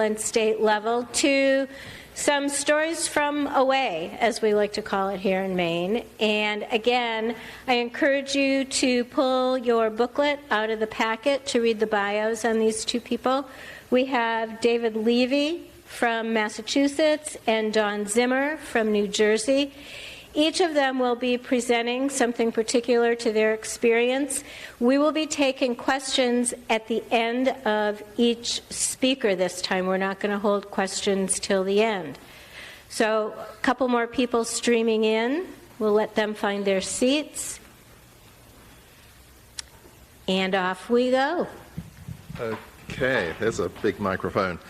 and state level, to some stories from away, as we like to call it here in Maine. And again, I encourage you to pull your booklet out of the packet to read the bios on these two people. We have David Levy from Massachusetts and Don Zimmer from New Jersey. Each of them will be presenting something particular to their experience. We will be taking questions at the end of each speaker this time. We're not going to hold questions till the end. So a couple more people streaming in. We'll let them find their seats. And off we go. Okay, there's a big microphone.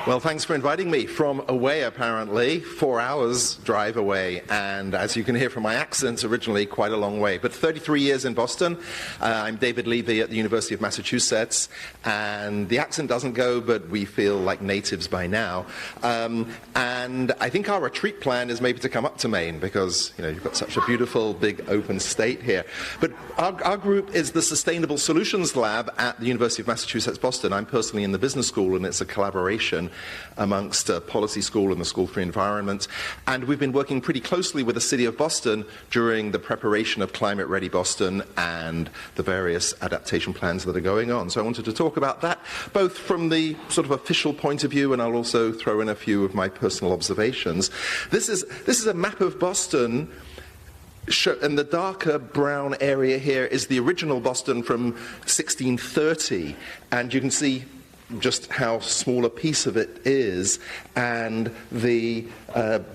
Well, thanks for inviting me from away, apparently, 4 hours drive away, and as you can hear from my accent, originally quite a long way. But 33 years in Boston. I'm David Levy at the University of Massachusetts, and the accent doesn't go, but we feel like natives by now. And I think our retreat plan is maybe to come up to Maine, because you've got such a beautiful, big, open state here. But our group is the Sustainable Solutions Lab at the University of Massachusetts, Boston. I'm personally in the business school, and it's a collaboration amongst Policy School and the School for Environment. And we've been working pretty closely with the City of Boston during the preparation of Climate Ready Boston and the various adaptation plans that are going on. So I wanted to talk about that, both from the sort of official point of view, and I'll also throw in a few of my personal observations. This is a map of Boston. And the darker brown area here is the original Boston from 1630, and you can see just how small a piece of it is, and the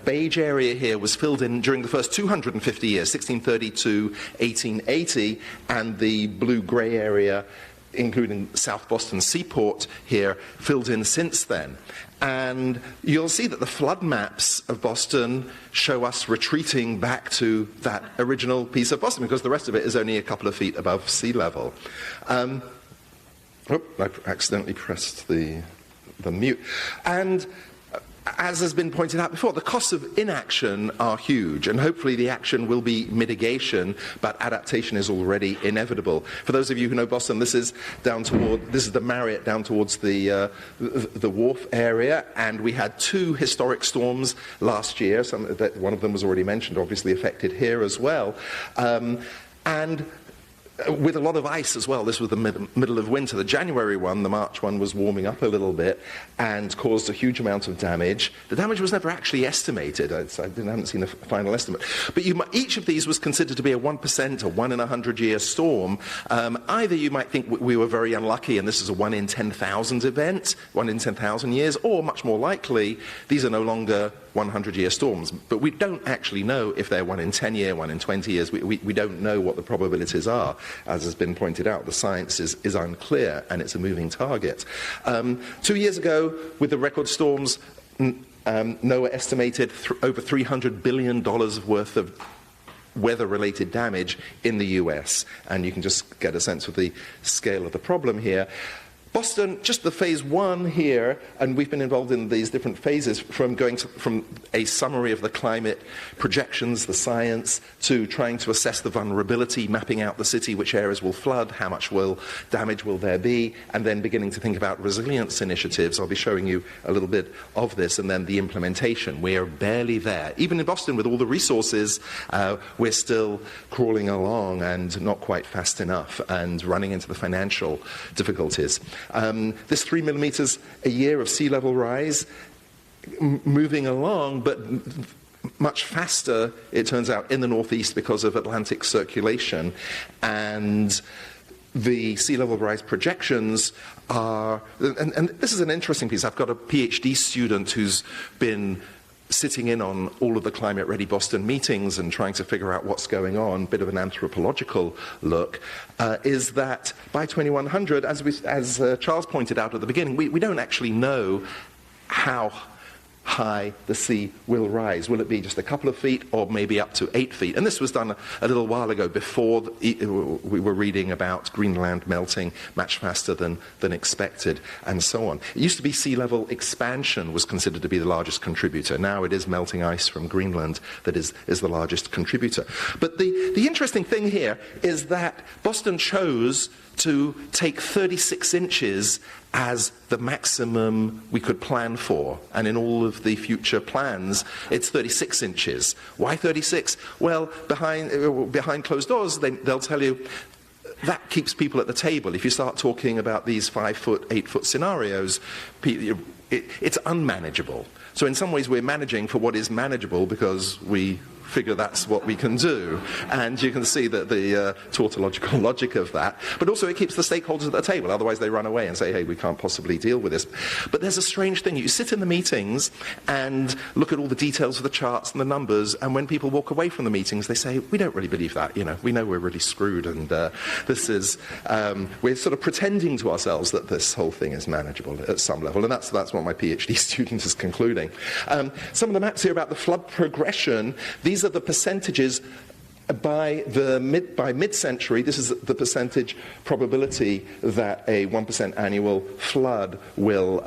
beige area here was filled in during the first 250 years, 1630 to 1880, and the blue-grey area, including South Boston Seaport here, filled in since then. And you'll see that the flood maps of Boston show us retreating back to that original piece of Boston, because the rest of it is only a couple of feet above sea level. I accidentally pressed the mute. And as has been pointed out before, the costs of inaction are huge, and hopefully the action will be mitigation, but adaptation is already inevitable. For those of you who know Boston, this is the Marriott down towards the wharf area, and we had two historic storms last year. One of them was already mentioned, obviously affected here as well. And with a lot of ice as well. This was the middle of winter. The January one, the March one, was warming up a little bit and caused a huge amount of damage. The damage was never actually estimated. I haven't seen a final estimate. But each of these was considered to be a 1%, a 1 in 100-year storm. Either you might think we were very unlucky and this is a 1 in 10,000 event, 1 in 10,000 years, or much more likely, these are no longer 100-year storms. But we don't actually know if they're 1 in 10 years, 1 in 20 years. We don't know what the probabilities are. As has been pointed out, the science is unclear, and it's a moving target. 2 years ago, with the record storms, NOAA estimated over $300 billion worth of weather-related damage in the US, and you can just get a sense of the scale of the problem here. Boston, just the phase one here, and we've been involved in these different phases from a summary of the climate projections, the science, to trying to assess the vulnerability, mapping out the city, which areas will flood, how much damage will there be, and then beginning to think about resilience initiatives. I'll be showing you a little bit of this, and then the implementation. We are barely there. Even in Boston, with all the resources, we're still crawling along and not quite fast enough, and running into the financial difficulties. This 3 millimeters a year of sea level rise, moving along, but much faster, it turns out, in the northeast because of Atlantic circulation. And the sea level rise projections are, and this is an interesting piece. I've got a PhD student who's been sitting in on all of the Climate Ready Boston meetings and trying to figure out what's going on, bit of an anthropological look, is that by 2100, as Charles pointed out at the beginning, we don't actually know how high the sea will rise. Will it be just a couple of feet or maybe up to 8 feet? And this was done a little while ago, before we were reading about Greenland melting much faster than expected, and so on. It used to be sea level expansion was considered to be the largest contributor. Now it is melting ice from Greenland that is the largest contributor. But the interesting thing here is that Boston chose to take 36 inches as the maximum we could plan for. And in all of the future plans, it's 36 inches. Why 36? Well, behind closed doors, they'll tell you that keeps people at the table. If you start talking about these 5-foot, 8-foot scenarios, it's unmanageable. So in some ways, we're managing for what is manageable because we figure that's what we can do. And you can see that the tautological logic of that. But also it keeps the stakeholders at the table. Otherwise they run away and say, hey, we can't possibly deal with this. But there's a strange thing. You sit in the meetings and look at all the details of the charts and the numbers, and when people walk away from the meetings, they say, we don't really believe that. We know we're really screwed, and this is, we're sort of pretending to ourselves that this whole thing is manageable at some level. And that's what my PhD student is concluding. Some of the maps here about the flood progression, these are the percentages by mid-century. This is the percentage probability that a 1% annual flood will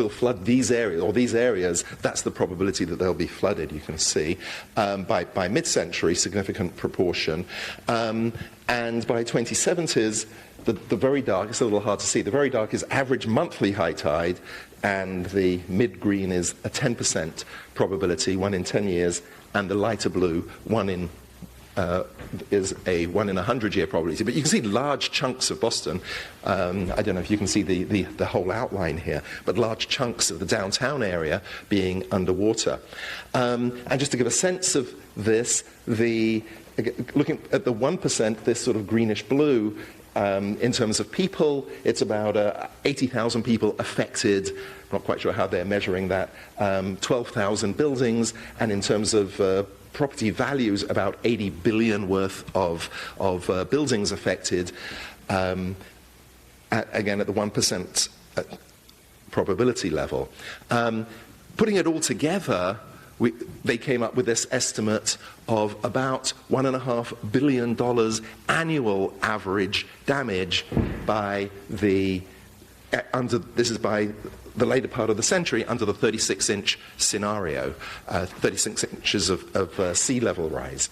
flood these areas, or these areas. That's the probability that they'll be flooded, you can see. By mid-century, significant proportion. And by 2070s, the very dark, it's a little hard to see, the very dark is average monthly high tide, and the mid-green is a 10% probability, 1 in 10 years, and the lighter blue, is a 1 in 100-year probability. But you can see large chunks of Boston. I don't know if you can see the whole outline here, but large chunks of the downtown area being underwater. And just to give a sense of this, looking at the 1%, this sort of greenish blue, in terms of people, it's about 80,000 people affected. I'm not quite sure how they're measuring that. 12,000 buildings, and in terms of property values, about 80 billion worth of buildings affected. Again, at the 1% probability level. Putting it all together, they came up with this estimate of about $1.5 billion annual average damage by this is by the later part of the century, under the 36-inch scenario, 36 inches of sea level rise.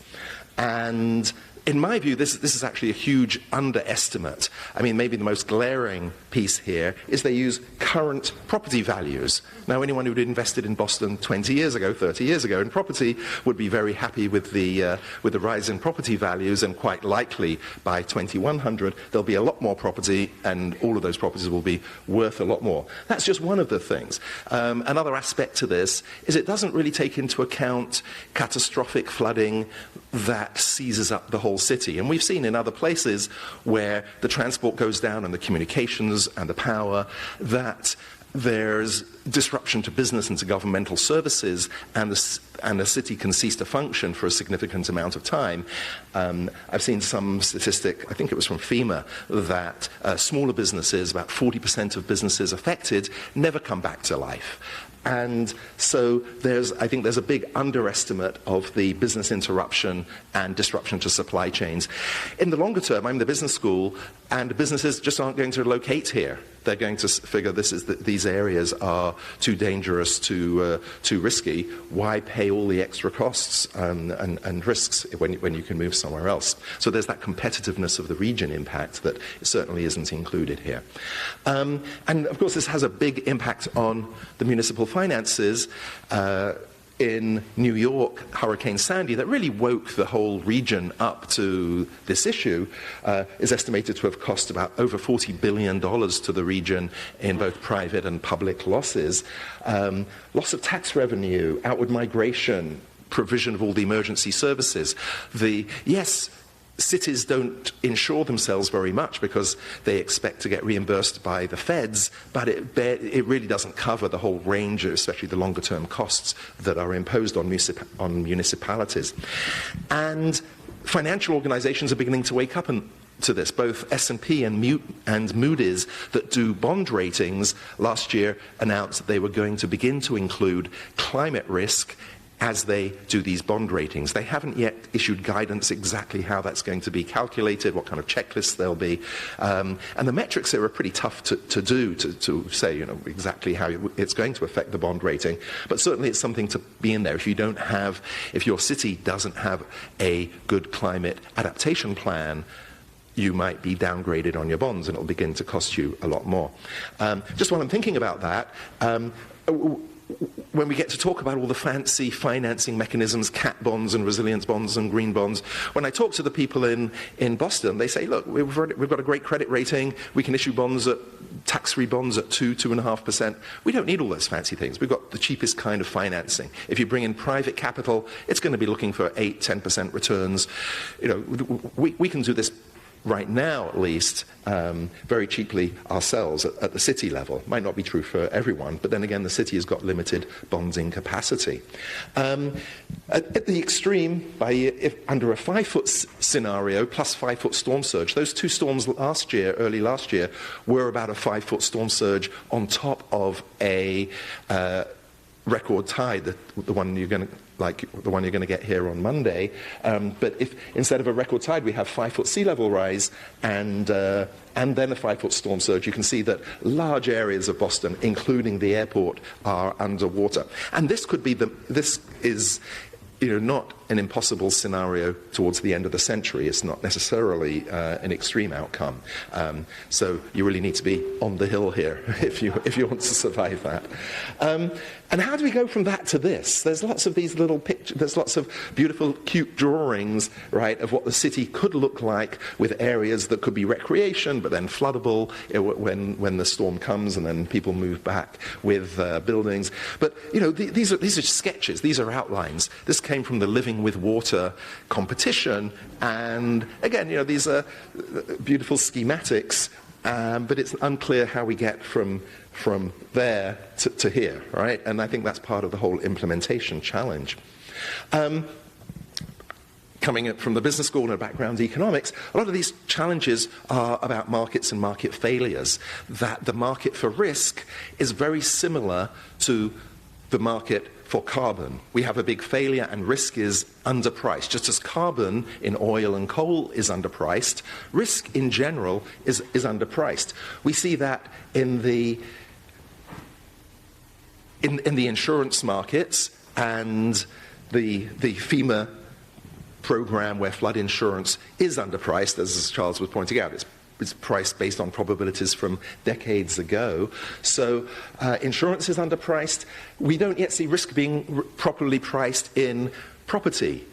And in my view, this is actually a huge underestimate. I mean, maybe the most glaring piece here is they use current property values. Now, anyone who'd invested in Boston 20 years ago, 30 years ago in property would be very happy with the rise in property values, and quite likely by 2100 there'll be a lot more property, and all of those properties will be worth a lot more. That's just one of the things. Another aspect to this is it doesn't really take into account catastrophic flooding that seizes up the whole city. And we've seen in other places where the transport goes down and the communications and the power, that there's disruption to business and to governmental services, and the city can cease to function for a significant amount of time. I've seen some statistic, I think it was from FEMA, that smaller businesses, about 40% of businesses affected, never come back to life. And so I think there's a big underestimate of the business interruption and disruption to supply chains. In the longer term, I'm in the business school, and businesses just aren't going to locate here. They're going to figure these areas are too dangerous, too risky. Why pay all the extra costs and risks when you can move somewhere else? So there's that competitiveness of the region impact that certainly isn't included here. And of course, this has a big impact on the municipal finances. In New York, Hurricane Sandy, that really woke the whole region up to this issue, is estimated to have cost about over $40 billion to the region in both private and public losses. Loss of tax revenue, outward migration, provision of all the emergency services. Cities don't insure themselves very much because they expect to get reimbursed by the feds, but it really doesn't cover the whole range, especially the longer-term costs that are imposed on municipalities. And financial organizations are beginning to wake up to this. Both S&P and Moody's, that do bond ratings, last year announced that they were going to begin to include climate risk as they do these bond ratings. They haven't yet issued guidance exactly how that's going to be calculated, what kind of checklists there'll be. And the metrics here are pretty tough to do, to say, exactly how it's going to affect the bond rating. But certainly it's something to be in there. If your city doesn't have a good climate adaptation plan, you might be downgraded on your bonds and it'll begin to cost you a lot more. Just while I'm thinking about that, when we get to talk about all the fancy financing mechanisms, cat bonds and resilience bonds and green bonds, when I talk to the people in Boston, they say, look, we've got a great credit rating. We can issue bonds tax-free bonds at 2.5%. We don't need all those fancy things. We've got the cheapest kind of financing. If you bring in private capital, it's going to be looking for 8, 10% returns. We can do this right now, at least, very cheaply ourselves at the city level. Might not be true for everyone, but then again, the city has got limited bonding capacity. At the extreme, if under a 5-foot scenario plus 5-foot storm surge, those two storms early last year, were about a 5-foot storm surge on top of a record tide, the one you're going to get here on Monday. But if instead of a record tide, we have 5-foot sea level rise and then a 5-foot storm surge, you can see that large areas of Boston, including the airport, are underwater. And this is not an impossible scenario towards the end of the century. It's not necessarily an extreme outcome. So you really need to be on the hill here if you want to survive that. And how do we go from that to this? There's lots of these little pictures. There's lots of beautiful, cute drawings, right, of what the city could look like with areas that could be recreation, but then floodable when the storm comes, and then people move back with buildings. But these are sketches. These are outlines. This came from the Living with Water competition, and again, these are beautiful schematics, but it's unclear how we get from there to here, right? And I think that's part of the whole implementation challenge. Coming from the business school and a background in economics, a lot of these challenges are about markets and market failures, that the market for risk is very similar to the market for carbon. We have a big failure and risk is underpriced. Just as carbon in oil and coal is underpriced, risk in general is underpriced. We see that in the insurance markets and the FEMA program where flood insurance is underpriced, as Charles was pointing out. It's priced based on probabilities from decades ago. So insurance is underpriced. We don't yet see risk being properly priced in property.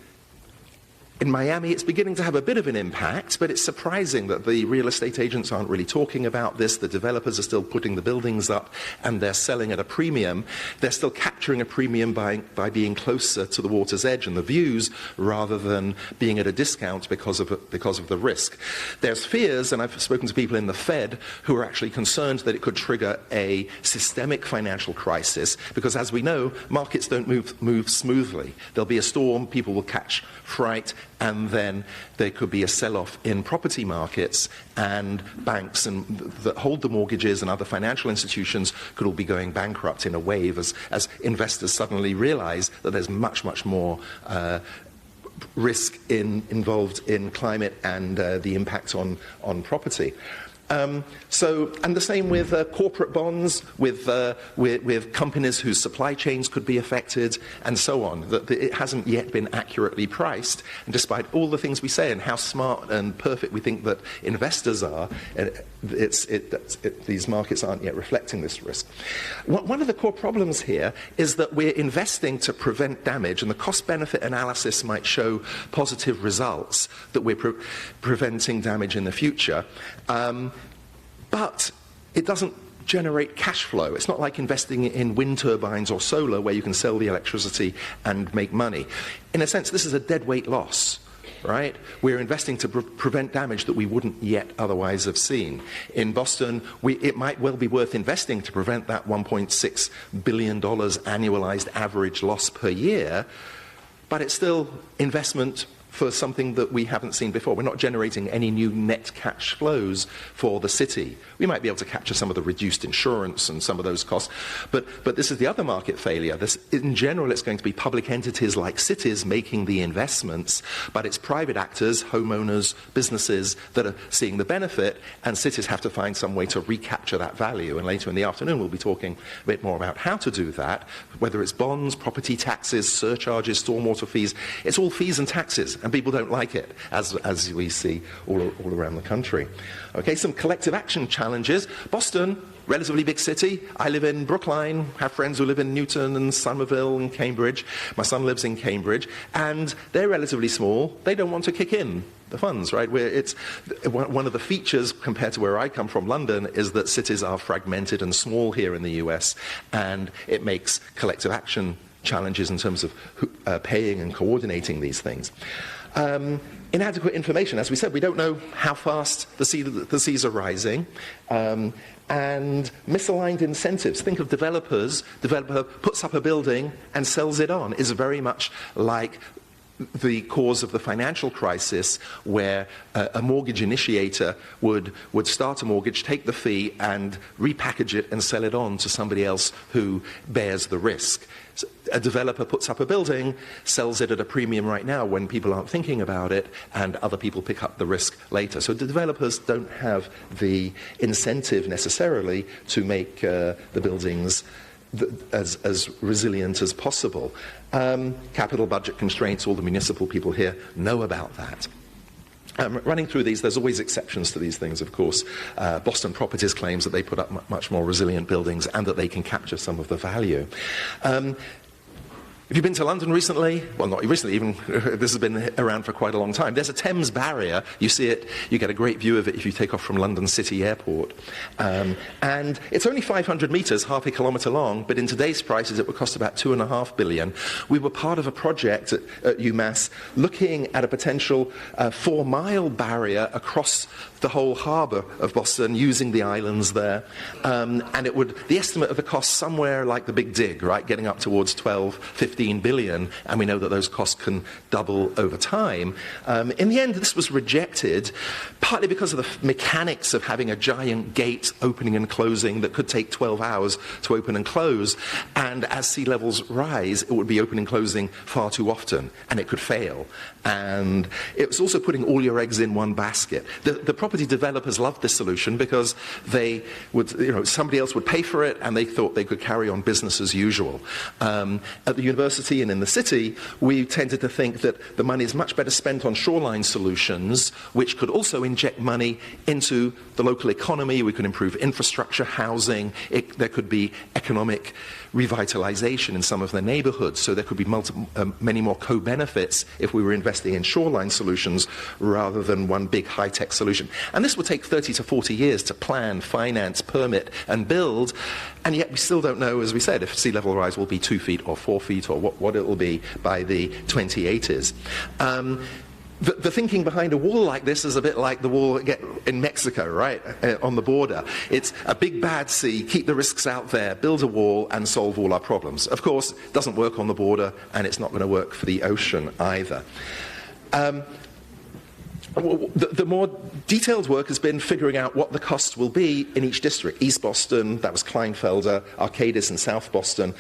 In Miami, it's beginning to have a bit of an impact, but it's surprising that the real estate agents aren't really talking about this. The developers are still putting the buildings up, and they're selling at a premium. They're still capturing a premium by being closer to the water's edge and the views, rather than being at a discount because of the risk. There's fears, and I've spoken to people in the Fed who are actually concerned that it could trigger a systemic financial crisis, because as we know, markets don't move smoothly. There'll be a storm, people will catch fright, and then there could be a sell-off in property markets, and banks that hold the mortgages and other financial institutions could all be going bankrupt in a wave as investors suddenly realize that there's much, much more risk involved in climate and the impact on property. And the same with corporate bonds, with companies whose supply chains could be affected, and so on. That it hasn't yet been accurately priced, and despite all the things we say and how smart and perfect we think that investors are, these markets aren't yet reflecting this risk. One of the core problems here is that we're investing to prevent damage, and the cost-benefit analysis might show positive results, that we're preventing damage in the future. But it doesn't generate cash flow. It's not like investing in wind turbines or solar where you can sell the electricity and make money. In a sense, this is a deadweight loss, right? We're investing to prevent damage that we wouldn't yet otherwise have seen. In Boston, it might well be worth investing to prevent that $1.6 billion annualized average loss per year, but it's still investment for something that we haven't seen before. We're not generating any new net cash flows for the city. We might be able to capture some of the reduced insurance and some of those costs, but this is the other market failure. In general, it's going to be public entities like cities making the investments, but it's private actors, homeowners, businesses that are seeing the benefit, and cities have to find some way to recapture that value. And later in the afternoon, we'll be talking a bit more about how to do that, whether it's bonds, property taxes, surcharges, stormwater fees. It's all fees and taxes, and people don't like it, as we see all around the country. Okay, some collective action challenges. Boston, relatively big city. I live in Brookline, have friends who live in Newton and Somerville and Cambridge. My son lives in Cambridge, and they're relatively small. They don't want to kick in the funds, right? It's one of the features compared to where I come from, London, is that cities are fragmented and small here in the US, and it makes collective action challenges in terms of paying and coordinating these things. Inadequate information. As we said, we don't know how fast the seas are rising. And misaligned incentives. Think of developers. Developer puts up a building and sells it on. Is very much like the cause of the financial crisis, where a mortgage initiator would start a mortgage, take the fee, and repackage it and sell it on to somebody else who bears the risk. So a developer puts up a building, sells it at a premium right now when people aren't thinking about it, and other people pick up the risk later. So the developers don't have the incentive necessarily to make the buildings as resilient as possible. Capital budget constraints, all the municipal people here know about that. Running through these, there's always exceptions to these things, of course. Boston Properties claims that they put up much more resilient buildings and that they can capture some of the value. If you've been to London recently, well, not recently, even this has been around for quite a long time, there's a Thames barrier. You see it, you get a great view of it if you take off from London City Airport. And it's only 500 metres, half a kilometre long, but in today's prices it would cost about $2.5 billion. We were part of a project at UMass looking at a potential 4-mile barrier across the whole harbour of Boston using the islands there. And the estimate of the cost somewhere like the Big Dig, right, getting up towards 12, 15 billion, and we know that those costs can double over time. In the end, this was rejected, partly because of the mechanics of having a giant gate opening and closing that could take 12 hours to open and close, and as sea levels rise, it would be opening and closing far too often, and it could fail. And it was also putting all your eggs in one basket. The property developers loved this solution because they would, somebody else would pay for it, and they thought they could carry on business as usual. At the university and in the city, we tended to think that the money is much better spent on shoreline solutions, which could also inject money into the local economy. We could improve infrastructure, housing. There could be economic revitalization in some of the neighborhoods, so there could be many more co-benefits if we were investing in shoreline solutions rather than one big high-tech solution. And this would take 30 to 40 years to plan, finance, permit, and build, and yet we still don't know, as we said, if sea level rise will be 2 feet or 4 feet or what it will be by the 2080s. The thinking behind a wall like this is a bit like the wall in Mexico, right, on the border. It's a big bad sea, keep the risks out there, build a wall and solve all our problems. Of course, it doesn't work on the border, and it's not going to work for the ocean either. The more detailed work has been figuring out what the cost will be in each district. East Boston, that was Kleinfelder, Arcadis, and South Boston.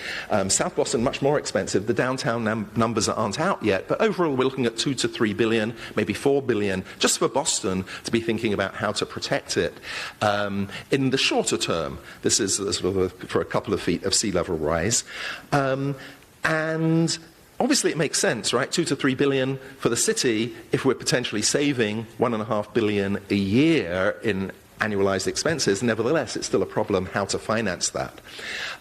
South Boston, much more expensive. The downtown numbers aren't out yet, but overall we're looking at 2 to 3 billion, maybe 4 billion, just for Boston to be thinking about how to protect it. In the shorter term, this is sort of for a couple of feet of sea level rise. And obviously, it makes sense, right? 2 to 3 billion for the city if we're potentially saving 1.5 billion a year in annualized expenses. Nevertheless, it's still a problem how to finance that.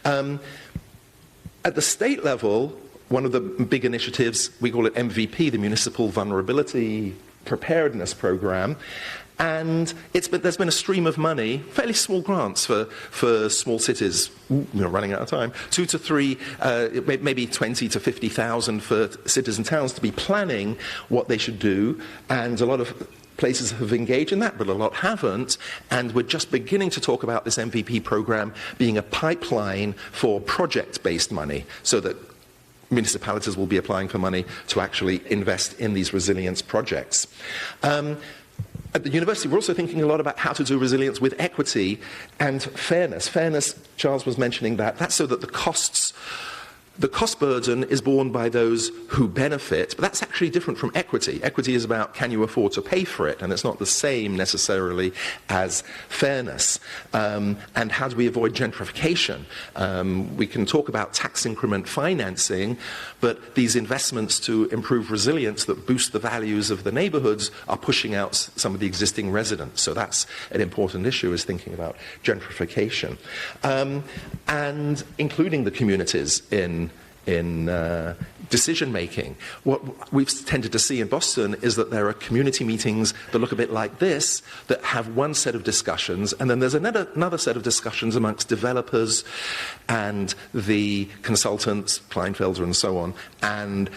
At the state level, one of the big initiatives, we call it MVP, the Municipal Vulnerability Preparedness Program. And there's been a stream of money, fairly small grants for small cities, running out of time, 2 to 3, maybe 20 to 50,000 for cities and towns to be planning what they should do. And a lot of places have engaged in that, but a lot haven't. And we're just beginning to talk about this MVP program being a pipeline for project-based money, so that municipalities will be applying for money to actually invest in these resilience projects. At the university, we're also thinking a lot about how to do resilience with equity and fairness. Fairness, Charles was mentioning that. That's so that the cost burden is borne by those who benefit, but that's actually different from equity. Equity is about, can you afford to pay for it? And it's not the same necessarily as fairness. And how do we avoid gentrification? We can talk about tax increment financing, but these investments to improve resilience that boost the values of the neighborhoods are pushing out some of the existing residents. So that's an important issue, is thinking about gentrification. And including the communities in decision-making. What we've tended to see in Boston is that there are community meetings that look a bit like this, that have one set of discussions, and then there's another set of discussions amongst developers and the consultants, Kleinfelder and so on, and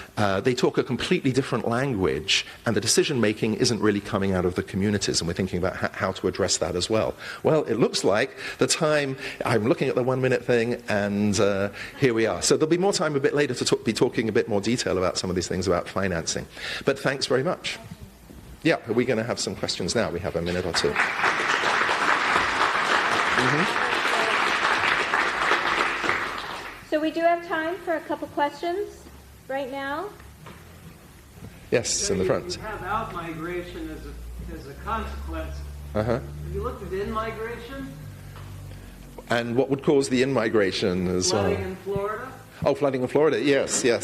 they talk a completely different language, and the decision-making isn't really coming out of the communities, and we're thinking about how to address that as well. Well, it looks like the time, I'm looking at the 1 minute thing, and here we are. So there'll be more time a bit later to be talking a bit more detail about some of these things about financing. But thanks very much. Yeah, are we going to have some questions now? We have a minute or two. So we do have time for a couple questions right now. Yes, in the front. You have out-migration as a consequence. Have you looked at in-migration? And what would cause the in-migration as well? Flooding in Florida? Oh, flooding in Florida, yes, yeah.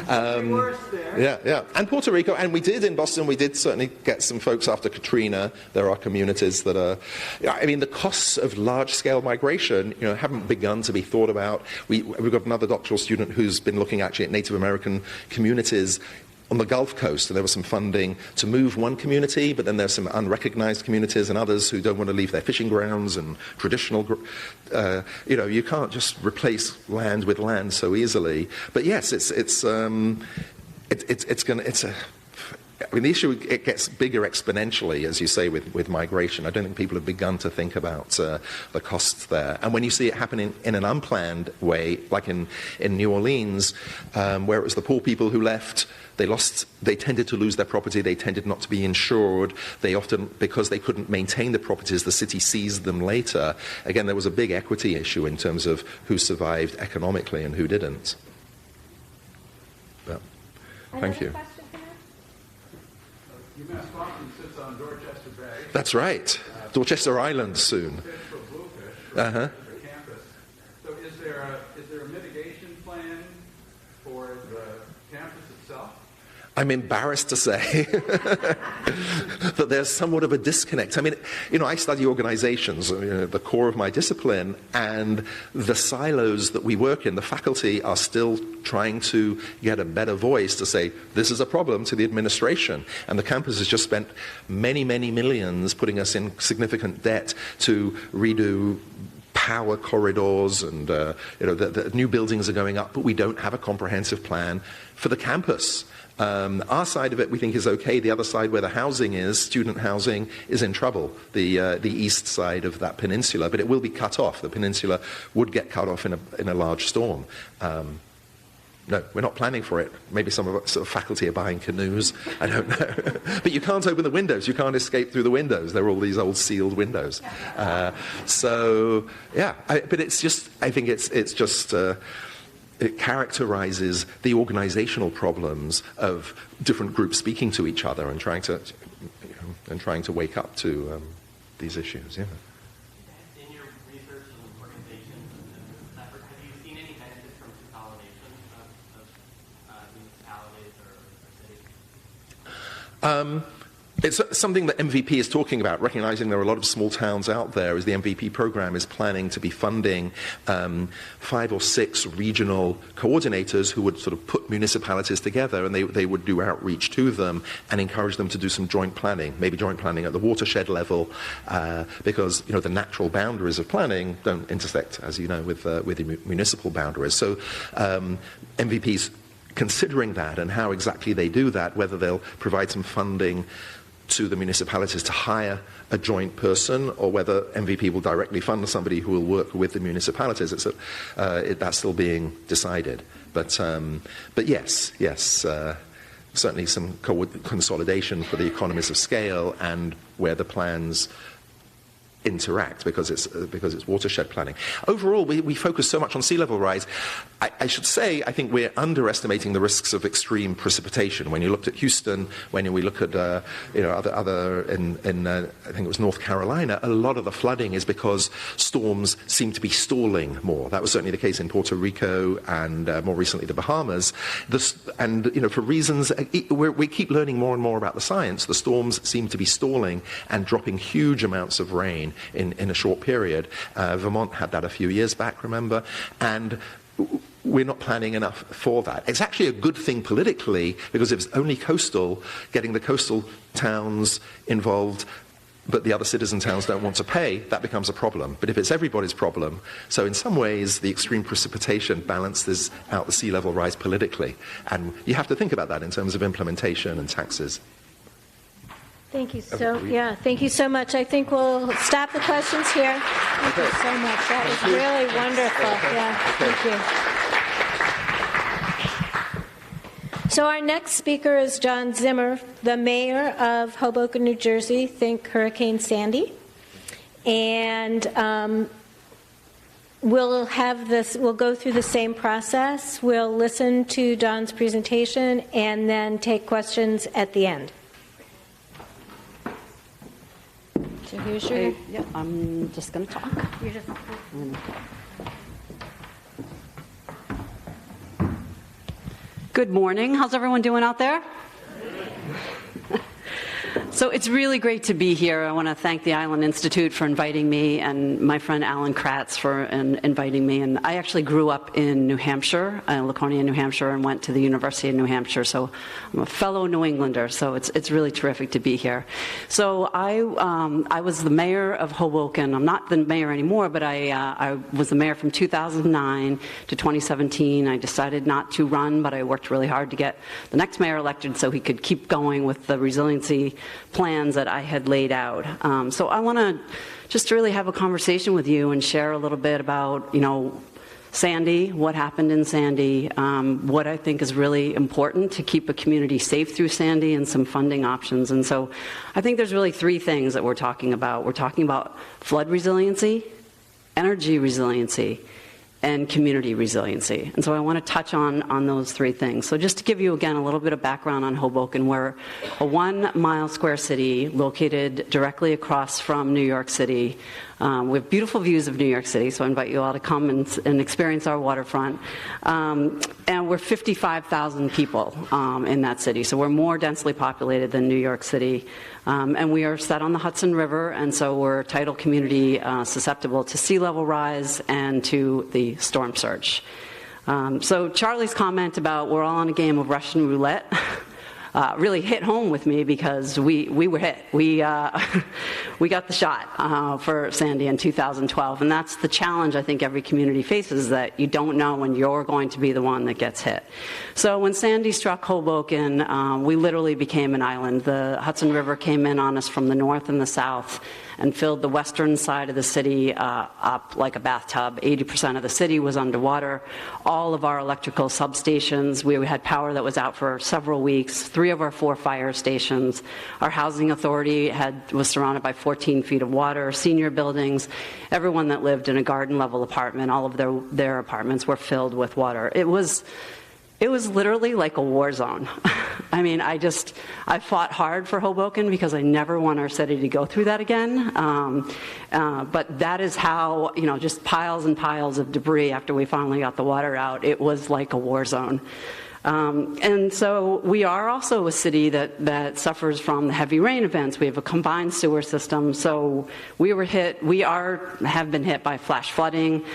Worse there. Yeah. And Puerto Rico, and we did in Boston, we did certainly get some folks after Katrina. There are communities that are, I mean, the costs of large-scale migration, haven't begun to be thought about. We've got another doctoral student who's been looking actually at Native American communities on the Gulf Coast, and there was some funding to move one community, but then there's some unrecognized communities and others who don't want to leave their fishing grounds and traditional, you can't just replace land with land so easily. But yes, the issue, it gets bigger exponentially, as you say, with migration. I don't think people have begun to think about the costs there. And when you see it happening in an unplanned way, like in New Orleans, where it was the poor people who left, they tended to lose their property, they tended not to be insured, they often, because they couldn't maintain the properties, the city seized them later. Again, there was a big equity issue in terms of who survived economically and who didn't. But, thank you. UMass Boston sits on Dorchester Bay. That's right. Dorchester Island soon. Fish for bluefish for the campus. So is there a mitigation plan for the campus itself? I'm embarrassed to say that there's somewhat of a disconnect. I mean, I study organizations, the core of my discipline, and the silos that we work in, the faculty are still trying to get a better voice to say, this is a problem to the administration. And the campus has just spent many, many millions putting us in significant debt to redo power corridors, and the new buildings are going up, but we don't have a comprehensive plan for the campus. Our side of it we think is okay. The other side, where the housing is, student housing, is in trouble. The east side of that peninsula, but it will be cut off. The peninsula would get cut off in a large storm. No, we're not planning for it. Maybe some of us faculty are buying canoes. I don't know. But you can't open the windows. You can't escape through the windows. There are all these old sealed windows. But it's just, I think it's just, it characterizes the organizational problems of different groups speaking to each other and trying to wake up to these issues. Yeah. In your research and organization and effort, have you seen any benefits from consolidation of municipalities or cities? It's something that MVP is talking about, recognizing there are a lot of small towns out there, as the MVP program is planning to be funding 5 or 6 regional coordinators who would sort of put municipalities together, and they would do outreach to them and encourage them to do some joint planning, maybe joint planning at the watershed level, because the natural boundaries of planning don't intersect, as you know, with the municipal boundaries. So MVP's considering that and how exactly they do that, whether they'll provide some funding to the municipalities to hire a joint person, or whether MVP will directly fund somebody who will work with the municipalities. That's still being decided. But yes, certainly some consolidation for the economies of scale and where the plans interact, because it's watershed planning. Overall, we focus so much on sea level rise. I should say, I think we're underestimating the risks of extreme precipitation. When you looked at Houston, when we look at other in I think it was North Carolina, a lot of the flooding is because storms seem to be stalling more. That was certainly the case in Puerto Rico and more recently the Bahamas. For reasons we keep learning more and more about the science, the storms seem to be stalling and dropping huge amounts of rain in a short period. Vermont had that a few years back, remember? And we're not planning enough for that. It's actually a good thing politically, because if it's only coastal, getting the coastal towns involved, but the other citizen towns don't want to pay, that becomes a problem. But if it's everybody's problem, so in some ways the extreme precipitation balances out the sea level rise politically. And you have to think about that in terms of implementation and taxes. Thank you thank you so much. I think we'll stop the questions here. Thank you so much. That was really wonderful. Thank you. So our next speaker is John Zimmer, the mayor of Hoboken, New Jersey. Think Hurricane Sandy. And we'll go through the same process. We'll listen to John's presentation and then take questions at the end. So here's your... Yeah, I'm just going to talk. You're just... Good morning. How's everyone doing out there? So it's really great to be here. I want to thank the Island Institute for inviting me, and my friend Alan Kratz for inviting me. And I actually grew up in New Hampshire, Laconia, New Hampshire, and went to the University of New Hampshire. So I'm a fellow New Englander, so it's really terrific to be here. So I was the mayor of Hoboken. I'm not the mayor anymore, but I was the mayor from 2009 to 2017. I decided not to run, but I worked really hard to get the next mayor elected so he could keep going with the resiliency plans that I had laid out. So I want to just really have a conversation with you and share a little bit about, Sandy, what happened in Sandy, what I think is really important to keep a community safe through Sandy, and some funding options. And so I think there's really three things that we're talking about. We're talking about flood resiliency, energy resiliency, and community resiliency. And so I want to touch on those three things. So just to give you, again, a little bit of background on Hoboken, we're a 1 mile square city located directly across from New York City. We have beautiful views of New York City, so I invite you all to come and experience our waterfront. And we're 55,000 people in that city, so we're more densely populated than New York City. And we are set on the Hudson River, and so we're a tidal community susceptible to sea level rise and to the storm surge. So Charlie's comment about we're all in a game of Russian roulette really hit home with me, because we were hit. We got the shot for Sandy in 2012, and that's the challenge I think every community faces, that you don't know when you're going to be the one that gets hit. So when Sandy struck Hoboken, we literally became an island. The Hudson River came in on us from the north and the south and filled the western side of the city up like a bathtub. 80% of the city was underwater. All of our electrical substations, we had power that was out for several weeks. 3 of our 4 fire stations. Our housing authority was surrounded by 14 feet of water. Senior buildings, everyone that lived in a garden level apartment, all of their apartments were filled with water. It was literally like a war zone. I mean, I fought hard for Hoboken because I never want our city to go through that again. But that is how, just piles and piles of debris after we finally got the water out. It was like a war zone. And so we are also a city that suffers from the heavy rain events. We have a combined sewer system, so we have been hit by flash flooding.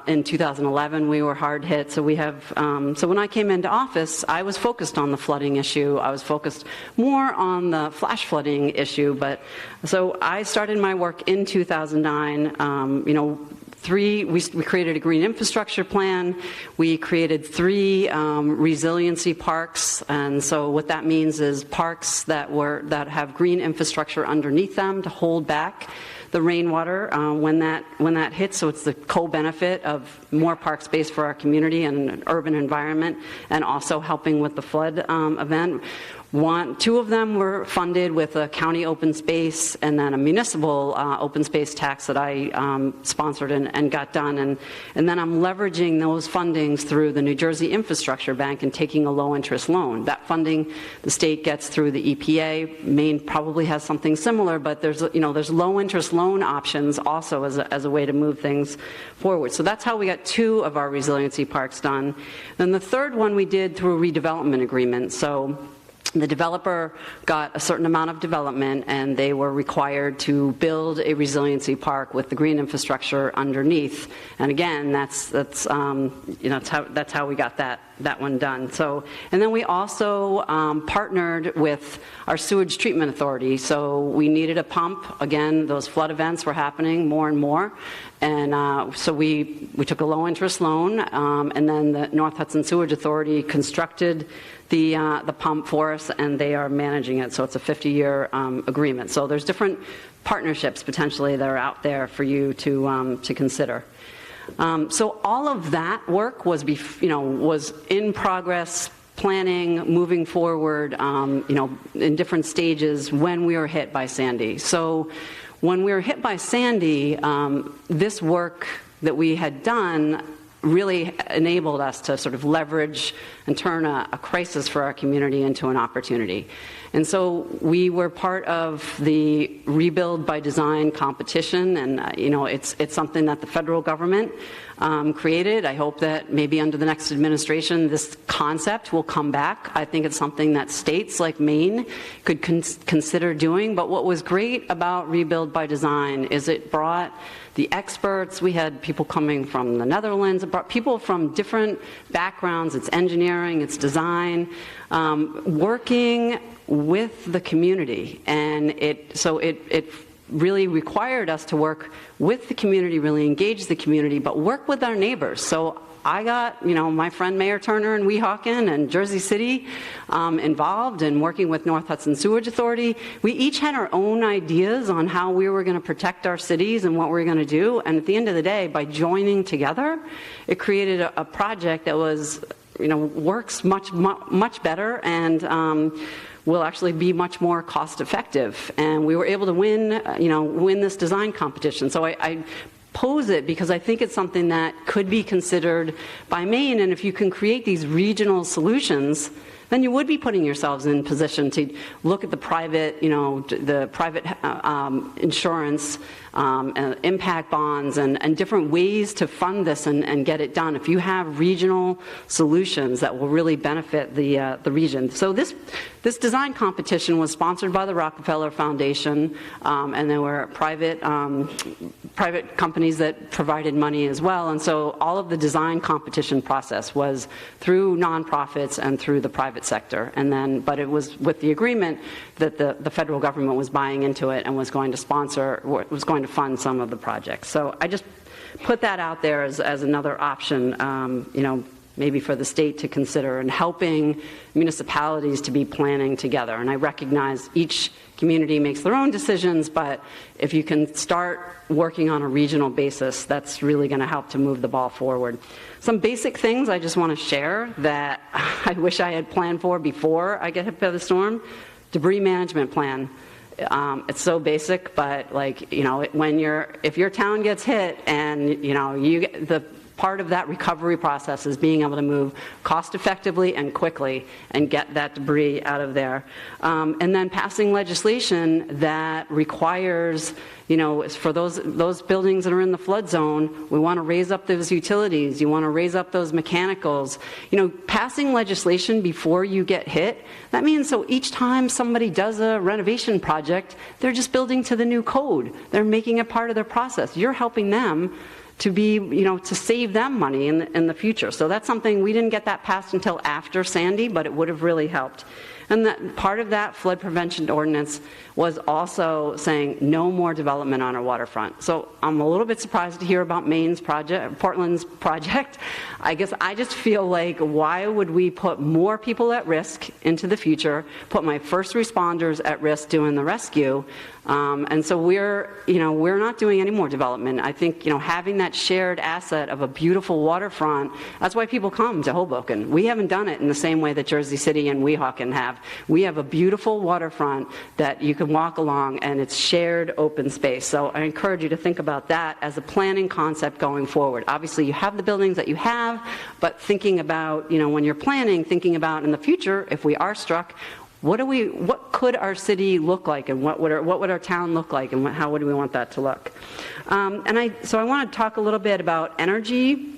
In 2011, we were hard hit. So we have. So when I came into office, I was focused on the flooding issue. I was focused more on the flash flooding issue. But so I started my work in 2009. we created a green infrastructure plan. We created 3 resiliency parks, and so what that means is parks that have green infrastructure underneath them to hold back the rainwater when that hits. So it's the co-benefit of more park space for our community and an urban environment, and also helping with the flood event. 2 of them were funded with a county open space and then a municipal open space tax that I sponsored and got done. And then I'm leveraging those fundings through the New Jersey Infrastructure Bank and taking a low-interest loan. That funding the state gets through the EPA. Maine probably has something similar, but there's low-interest loan options also as a way to move things forward. So that's how we got 2 of our resiliency parks done. Then the third one we did through a redevelopment agreement. So the developer got a certain amount of development, and they were required to build a resiliency park with the green infrastructure underneath. And again, that's how we got that one done. So, and then we also partnered with our sewage treatment authority. So we needed a pump. Again, those flood events were happening more and more. And so we took a low-interest loan, and then the North Hudson Sewage Authority constructed the pump for us, and they are managing it. So it's a 50-year agreement. So there's different partnerships potentially that are out there for you to consider. So all of that work was in progress, planning, moving forward, in different stages when we were hit by Sandy. So when we were hit by Sandy, this work that we had done really enabled us to sort of leverage and turn a crisis for our community into an opportunity. And so we were part of the Rebuild by Design competition, and it's something that the federal government created. I hope that maybe under the next administration this concept will come back. I think it's something that states like Maine could consider doing. But what was great about Rebuild by Design is it brought the experts. We had people coming from the Netherlands. It brought people from different backgrounds. It's engineering, it's design, working with the community. And it really required us to work with the community, really engage the community, but work with our neighbors. So I got, my friend Mayor Turner in Weehawken and Jersey City involved in working with North Hudson Sewage Authority. We each had our own ideas on how we were going to protect our cities and what we were going to do. And at the end of the day, by joining together, it created a project that was, works much better and will actually be much more cost effective. And we were able to win this design competition. So I pose it because I think it's something that could be considered by Maine, and if you can create these regional solutions, then you would be putting yourselves in position to look at the private, insurance, impact bonds, and different ways to fund this and get it done. If you have regional solutions that will really benefit the region. So this design competition was sponsored by the Rockefeller Foundation, and there were private companies that provided money as well. And so all of the design competition process was through nonprofits and through the private sector. But it was with the agreement that the federal government was buying into it and was going to fund some of the projects. So I just put that out there as another option, maybe for the state to consider, and helping municipalities to be planning together. And I recognize each community makes their own decisions, but if you can start working on a regional basis, that's really going to help to move the ball forward. Some basic things I just want to share that I wish I had planned for before I get hit by the storm. Debris management plan. It's so basic, but if your town gets hit and the part of that recovery process is being able to move cost effectively and quickly and get that debris out of there. And then passing legislation that requires, for those buildings that are in the flood zone, we want to raise up those utilities, you want to raise up those mechanicals. Passing legislation before you get hit, that means so each time somebody does a renovation project, they're just building to the new code. They're making it part of their process. You're helping them to be, to save them money in the future. So that's something, we didn't get that passed until after Sandy, but it would have really helped. And that part of that flood prevention ordinance was also saying no more development on our waterfront. So I'm a little bit surprised to hear about Maine's project, Portland's project. I guess I just feel like, why would we put more people at risk into the future, put my first responders at risk doing the rescue? And so we're not doing any more development. I think, having that shared asset of a beautiful waterfront, that's why people come to Hoboken. We haven't done it in the same way that Jersey City and Weehawken have. We have a beautiful waterfront that you can walk along, and it's shared open space. So I encourage you to think about that as a planning concept going forward. Obviously, you have the buildings that you have, but thinking about, when you're planning, thinking about in the future, if we are struck, what could our city look like, and what would our town look like, and how would we want that to look? So I want to talk a little bit about energy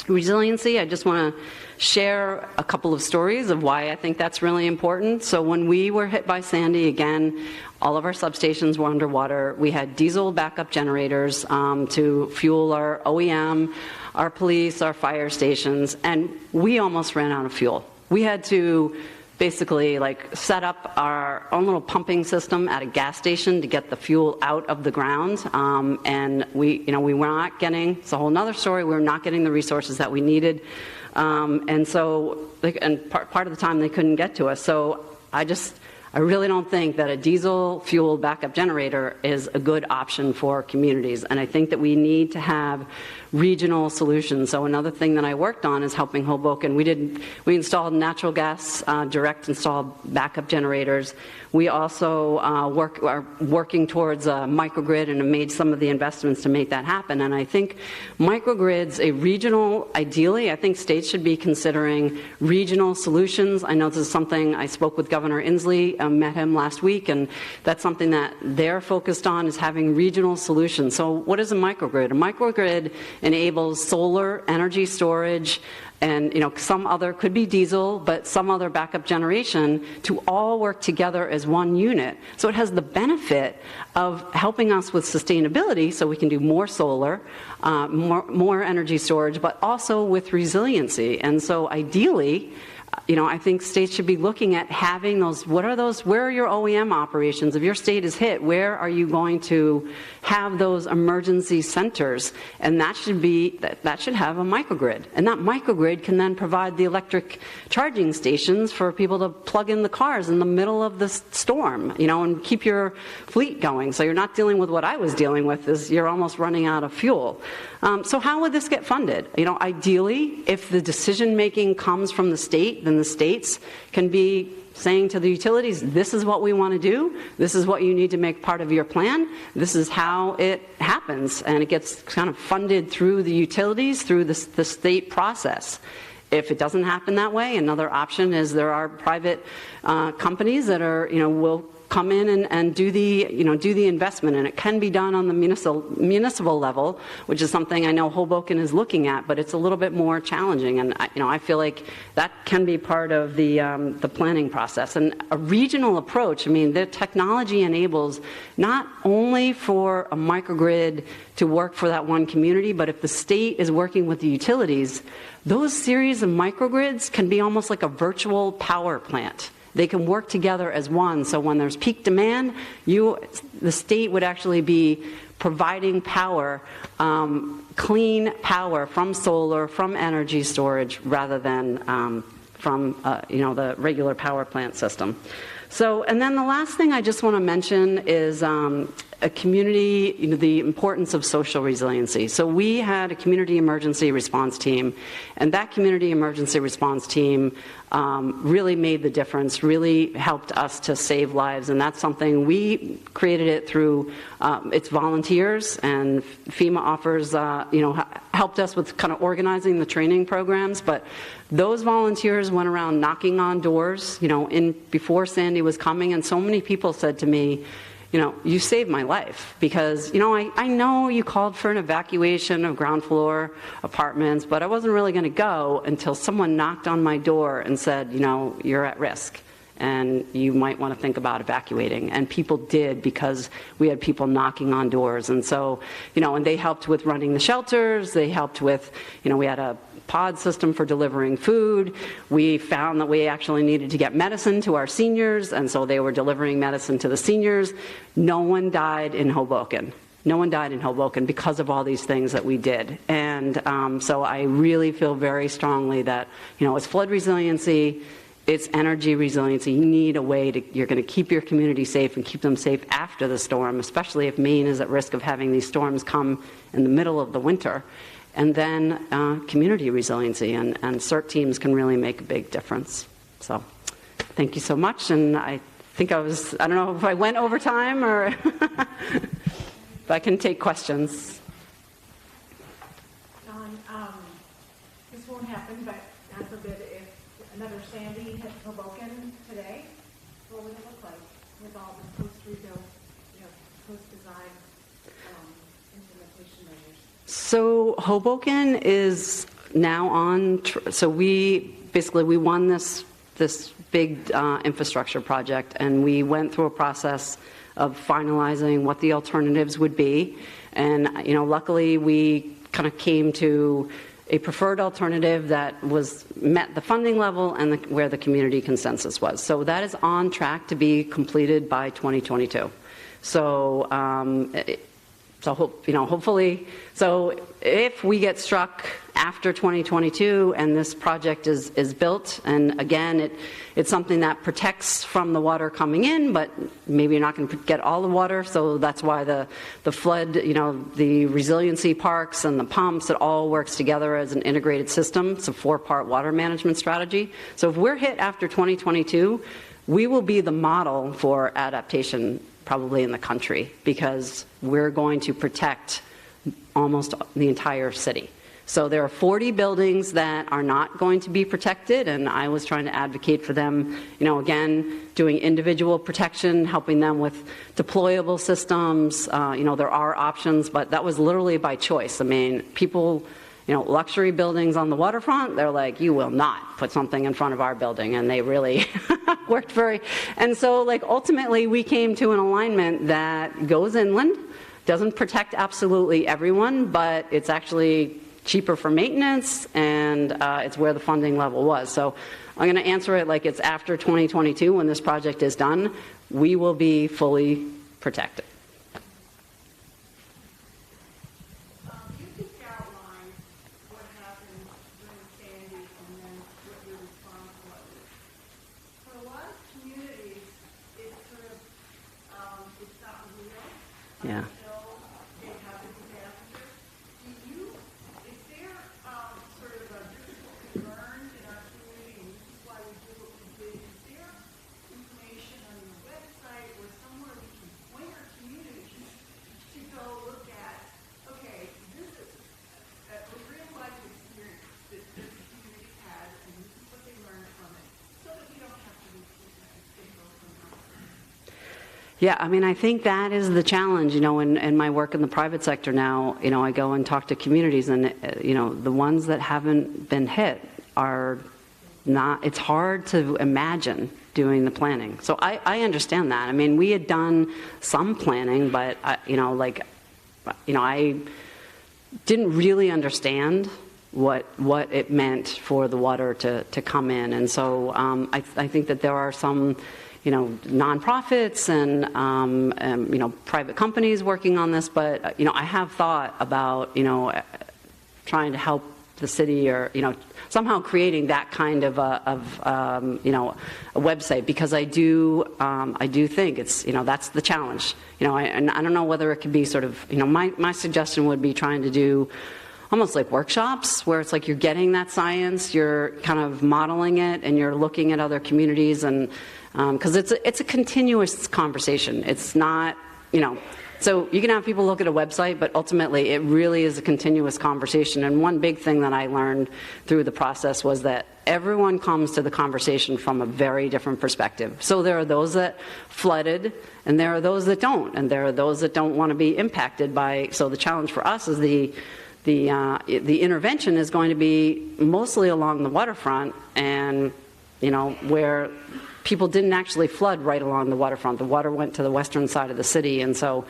resiliency. I just want to share a couple of stories of why I think that's really important. So when we were hit by Sandy, again, all of our substations were underwater. We had diesel backup generators to fuel our OEM, our police, our fire stations, and we almost ran out of fuel. We had to basically set up our own little pumping system at a gas station to get the fuel out of the ground. And we were not getting, it's a whole nother story, we were not getting the resources that we needed. And so, part of the time they couldn't get to us. So I really don't think that a diesel-fueled backup generator is a good option for communities. And I think that we need to have regional solutions. So another thing that I worked on is helping Hoboken. We installed natural gas direct installed backup generators. We also are working towards a microgrid and have made some of the investments to make that happen. And I think microgrids, ideally, I think states should be considering regional solutions. I know this is something I spoke with Governor Inslee, met him last week, and that's something that they're focused on, is having regional solutions. So what is a microgrid? A microgrid enables solar energy storage, and some other, could be diesel, but some other backup generation, to all work together as one unit. So it has the benefit of helping us with sustainability, so we can do more solar, more energy storage, but also with resiliency. And so ideally, I think states should be looking at having those, where are your OEM operations? If your state is hit, where are you going to have those emergency centers? And that should have a microgrid. And that microgrid can then provide the electric charging stations for people to plug in the cars in the middle of the storm, and keep your fleet going. So you're not dealing with what I was dealing with, is you're almost running out of fuel. So how would this get funded? Ideally, if the decision-making comes from the state, then the states can be saying to the utilities, this is what we want to do, this is what you need to make part of your plan, this is how it happens, and it gets kind of funded through the utilities, through the state process. If it doesn't happen that way, another option is there are private companies that will come in and do the investment, and it can be done on the municipal level, which is something I know Hoboken is looking at, but it's a little bit more challenging, and I feel like that can be part of the planning process. And a regional approach, the technology enables not only for a microgrid to work for that one community, but if the state is working with the utilities, those series of microgrids can be almost like a virtual power plant. They can work together as one. So when there's peak demand, the state would actually be providing power, clean power from solar, from energy storage, rather than from the regular power plant system. So, and then the last thing I just want to mention is a community, the importance of social resiliency. So we had a community emergency response team, and that community emergency response team really made the difference, really helped us to save lives, and that's something we created it through its volunteers, and FEMA offers, helped us with kind of organizing the training programs, but those volunteers went around knocking on doors, before Sandy was coming, and so many people said to me, you saved my life, because, I know you called for an evacuation of ground floor apartments, but I wasn't really going to go until someone knocked on my door and said, you're at risk and you might want to think about evacuating. And people did, because we had people knocking on doors. And so, and they helped with running the shelters. They helped with, we had a pod system for delivering food. We found that we actually needed to get medicine to our seniors, and so they were delivering medicine to the seniors. No one died in Hoboken. No one died in Hoboken because of all these things that we did. And so I really feel very strongly that, it's flood resiliency, it's energy resiliency. You need a way you're going to keep your community safe and keep them safe after the storm, especially if Maine is at risk of having these storms come in the middle of the winter. And then community resiliency, and CERT teams can really make a big difference. So thank you so much. And I think I don't know if I went over time or... If I can take questions. Don, this won't happen, but God forbid if another Sandy hit Hoboken today, what would it look like with all the post-rebuild, post-design implementation measures? So Hoboken is now on. So we won this big infrastructure project, and we went through a process of finalizing what the alternatives would be. And, luckily we kind of came to a preferred alternative that met the funding level and where the community consensus was. So that is on track to be completed by 2022. So, hopefully, so if we get struck after 2022 and this project is built, and again, it's something that protects from the water coming in, but maybe you're not going to get all the water, so that's why the flood, the resiliency parks and the pumps, it all works together as an integrated system. It's a 4-part water management strategy. So if we're hit after 2022, we will be the model for adaptation probably in the country, because we're going to protect almost the entire city. So there are 40 buildings that are not going to be protected, and I was trying to advocate for them, again, doing individual protection, helping them with deployable systems. There are options, but that was literally by choice. I mean, people, luxury buildings on the waterfront, they're like, you will not put something in front of our building, and they really worked and so ultimately we came to an alignment that goes inland, doesn't protect absolutely everyone, but it's actually cheaper for maintenance, and it's where the funding level was. So I'm going to answer it like it's after 2022 when this project is done. We will be fully protected. You just outlined what happened during Sandy and then what your response was. For a lot of communities, it's sort of, it's not real. Yeah. Until they have a disaster. Is there sort of a difficult concern in our community, and this is why we do what we do? Is there information on your website or somewhere we can point our communities to go look at, okay, this is a real-life experience that this community had, and this is what they learned from it, so that we don't have to repeat that mistake over and over? Yeah, I mean, I think that is the challenge, in my work in the private sector now, I go and talk to communities, and, the ones that haven't been hit are not, it's hard to imagine doing the planning. So I understand that. I mean, we had done some planning, but, I didn't really understand what it meant for the water to come in. And so I think that there are some nonprofits and private companies working on this, but I have thought about trying to help the city, or somehow creating that kind of a website, because I do think it's that's the challenge. And I don't know whether it could be sort of my suggestion would be trying to do almost like workshops where it's like you're getting that science, you're kind of modeling it, and you're looking at other communities, and because it's a continuous conversation. It's not, so you can have people look at a website, but ultimately it really is a continuous conversation. And one big thing that I learned through the process was that everyone comes to the conversation from a very different perspective. So there are those that flooded, and there are those that don't, and there are those that don't want to be impacted by. So the challenge for us is the intervention is going to be mostly along the waterfront, and where people didn't actually flood right along the waterfront. The water went to the western side of the city, and so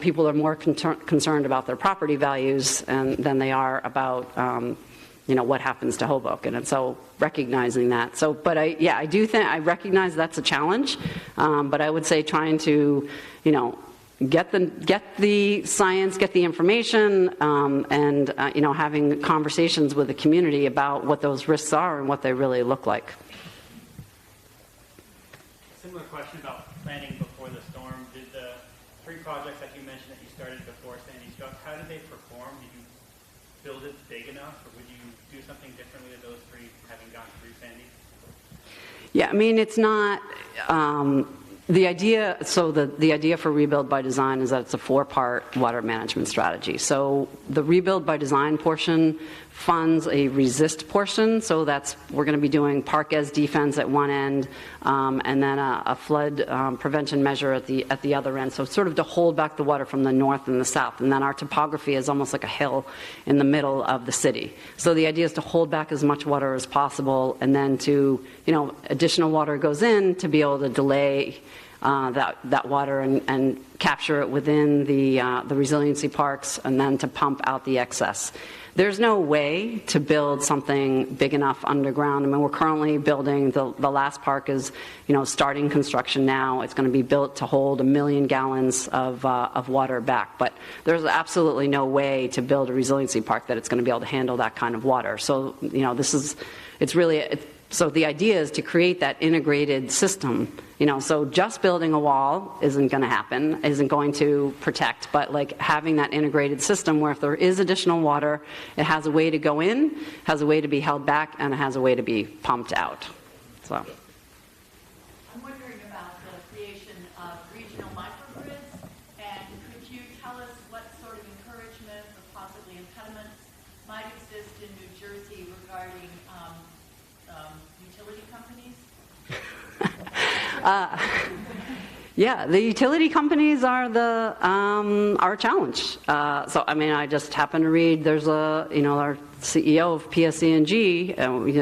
people are more concerned about their property values than they are about what happens to Hoboken. And so recognizing that. So, but I do think, I recognize that's a challenge, but I would say trying to, get the science, get the information, and having conversations with the community about what those risks are and what they really look like. Similar question about planning before the storm. Did the 3 projects that you mentioned that you started before Sandy struck, how did they perform? Did you build it big enough, or would you do something differently with those 3 having gone through Sandy? Yeah, I mean, it's not, the idea for Rebuild by Design is that it's a 4-part water management strategy. So the Rebuild by Design portion funds a resist portion, so we're going to be doing park as defense at one end, and then a flood prevention measure at the other end, so sort of to hold back the water from the north and the south. And then our topography is almost like a hill in the middle of the city. So the idea is to hold back as much water as possible, and then to, additional water goes in to be able to delay that water and capture it within the resiliency parks, and then to pump out the excess. There's no way to build something big enough underground. I mean, we're currently building, the last park is, starting construction now. It's going to be built to hold 1 million gallons of water back. But there's absolutely no way to build a resiliency park that it's going to be able to handle that kind of water. So, so the idea is to create that integrated system. So just building a wall isn't going to happen, isn't going to protect, but like having that integrated system where if there is additional water, it has a way to go in, has a way to be held back, and it has a way to be pumped out. So. I'm wondering about the creation of regional microgrids, and could you tell us what sort of encouragement or possibly impediments might exist in New Jersey regarding utility companies? Yeah, the utility companies are our challenge. So, I mean, I just happened to read, there's our CEO of PSE&G,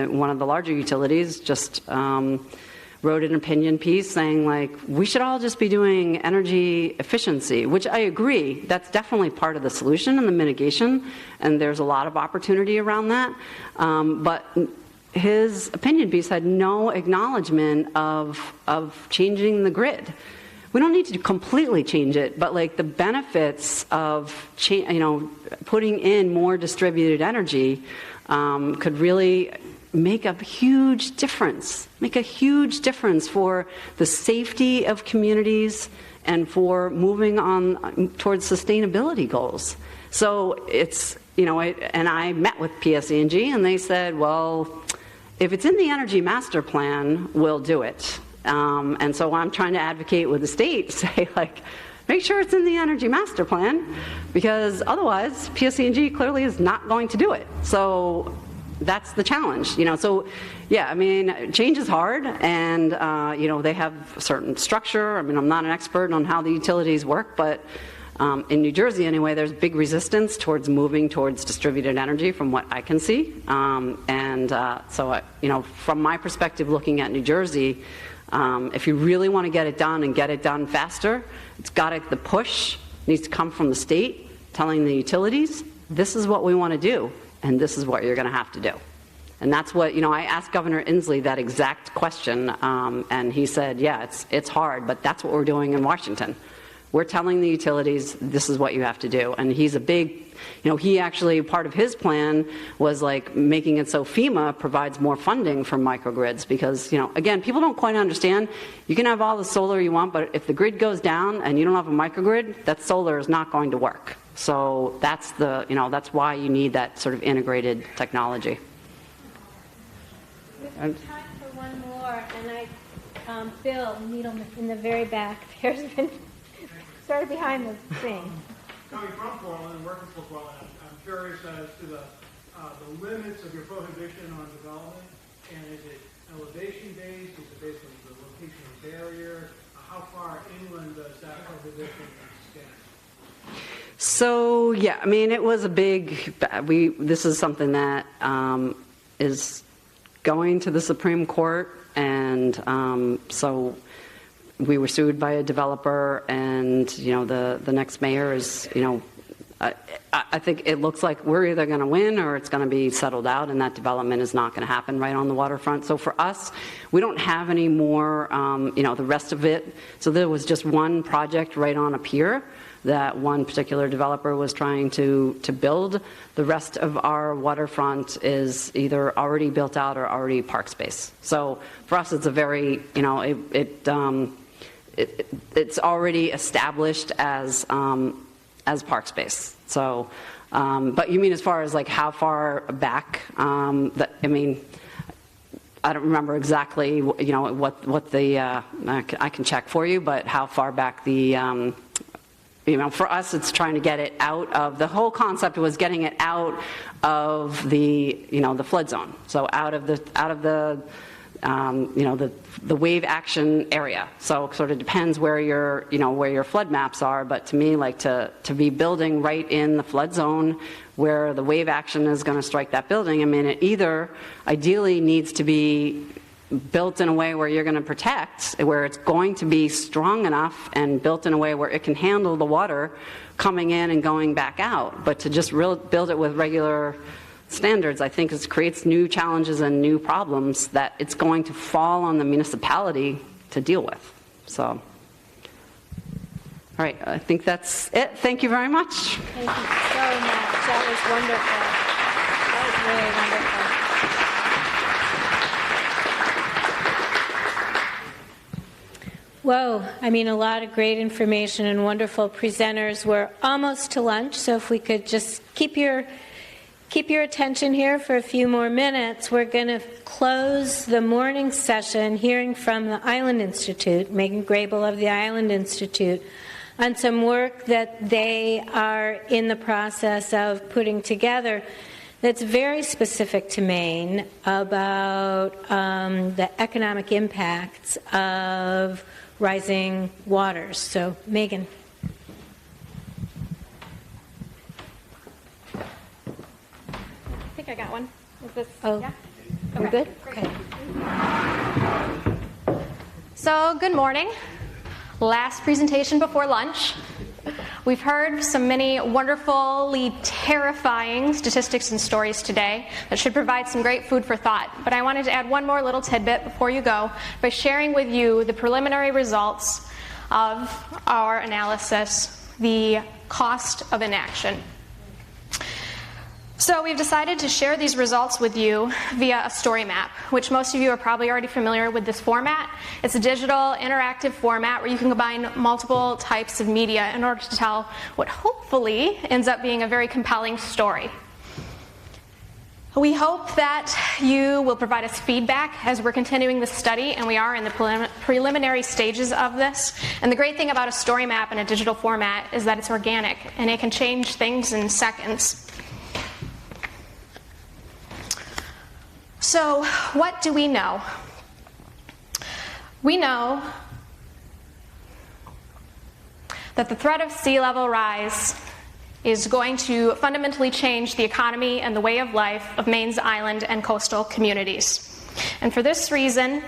one of the larger utilities, just wrote an opinion piece saying, like, we should all just be doing energy efficiency, which I agree, that's definitely part of the solution and the mitigation, and there's a lot of opportunity around that. But his opinion piece had no acknowledgement of changing the grid. We don't need to completely change it, but like the benefits of putting in more distributed energy could really make a huge difference for the safety of communities and for moving on towards sustainability goals. So it's, and I met with PSE&G and they said, well, if it's in the Energy Master Plan, we'll do it. And so I'm trying to advocate with the state, say, like, make sure it's in the Energy Master Plan, because otherwise PSE&G clearly is not going to do it. So that's the challenge, So, yeah, I mean, change is hard, and, they have a certain structure. I mean, I'm not an expert on how the utilities work, but in New Jersey, anyway, there's big resistance towards moving towards distributed energy from what I can see. So, from my perspective, looking at New Jersey, if you really want to get it done and get it done faster, the push needs to come from the state telling the utilities, this is what we want to do, and this is what you're going to have to do. And that's what, I asked Governor Inslee that exact question, and he said, yeah, it's hard, but that's what we're doing in Washington. We're telling the utilities, this is what you have to do. And he's a big, he actually, part of his plan was like making it so FEMA provides more funding for microgrids because, again, people don't quite understand. You can have all the solar you want, but if the grid goes down and you don't have a microgrid, that solar is not going to work. So that's that's why you need that sort of integrated technology. We have time for one more, and Bill Needleman in the very back. There's been sort of behind the thing. Coming from Portland and working for Portland, I'm curious as to the limits of your prohibition on development, and is it elevation-based? Is it based on the location of the barrier? How far inland does that prohibition extend? So, yeah, I mean, it was a big, this is something that is going to the Supreme Court, and so we were sued by a developer, and the next mayor is I think it looks like we're either going to win or it's going to be settled out, and that development is not going to happen right on the waterfront. So for us, we don't have any more, the rest of it. So there was just one project right on a pier that one particular developer was trying to build. The rest of our waterfront is either already built out or already park space. So for us, it's a very, it's already established as park space. So, but you mean as far as like how far back? I don't remember exactly, what the I can check for you, but how far back the. For us, it's trying to get it out of, the whole concept was getting it out of the, the flood zone. So out of the wave action area. So it sort of depends where your flood maps are, but to me, like to be building right in the flood zone where the wave action is going to strike that building, it either ideally needs to be built in a way where you're going to protect, where it's going to be strong enough and built in a way where it can handle the water coming in and going back out. But to just build it with regular standards, I think it creates new challenges and new problems that it's going to fall on the municipality to deal with. So, all right, I think that's it. Thank you very much. Thank you so much. That was wonderful. That was really wonderful. Whoa, a lot of great information and wonderful presenters. We're almost to lunch, so if we could just keep your attention here for a few more minutes. We're going to close the morning session hearing from the Island Institute, Megan Grable of the Island Institute, on some work that they are in the process of putting together that's very specific to Maine about the economic impacts of rising waters. So, Megan. I think I got one. Is this? Oh, yeah? We're good? Okay. So, good morning. Last presentation before lunch. We've heard many wonderfully terrifying statistics and stories today that should provide some great food for thought. But I wanted to add one more little tidbit before you go by sharing with you the preliminary results of our analysis, the cost of inaction. So we've decided to share these results with you via a story map, which most of you are probably already familiar with this format. It's a digital, interactive format where you can combine multiple types of media in order to tell what hopefully ends up being a very compelling story. We hope that you will provide us feedback as we're continuing this study, and we are in the preliminary stages of this. And the great thing about a story map in a digital format is that it's organic, and it can change things in seconds. So, what do we know? We know that the threat of sea level rise is going to fundamentally change the economy and the way of life of Maine's island and coastal communities. And for this reason,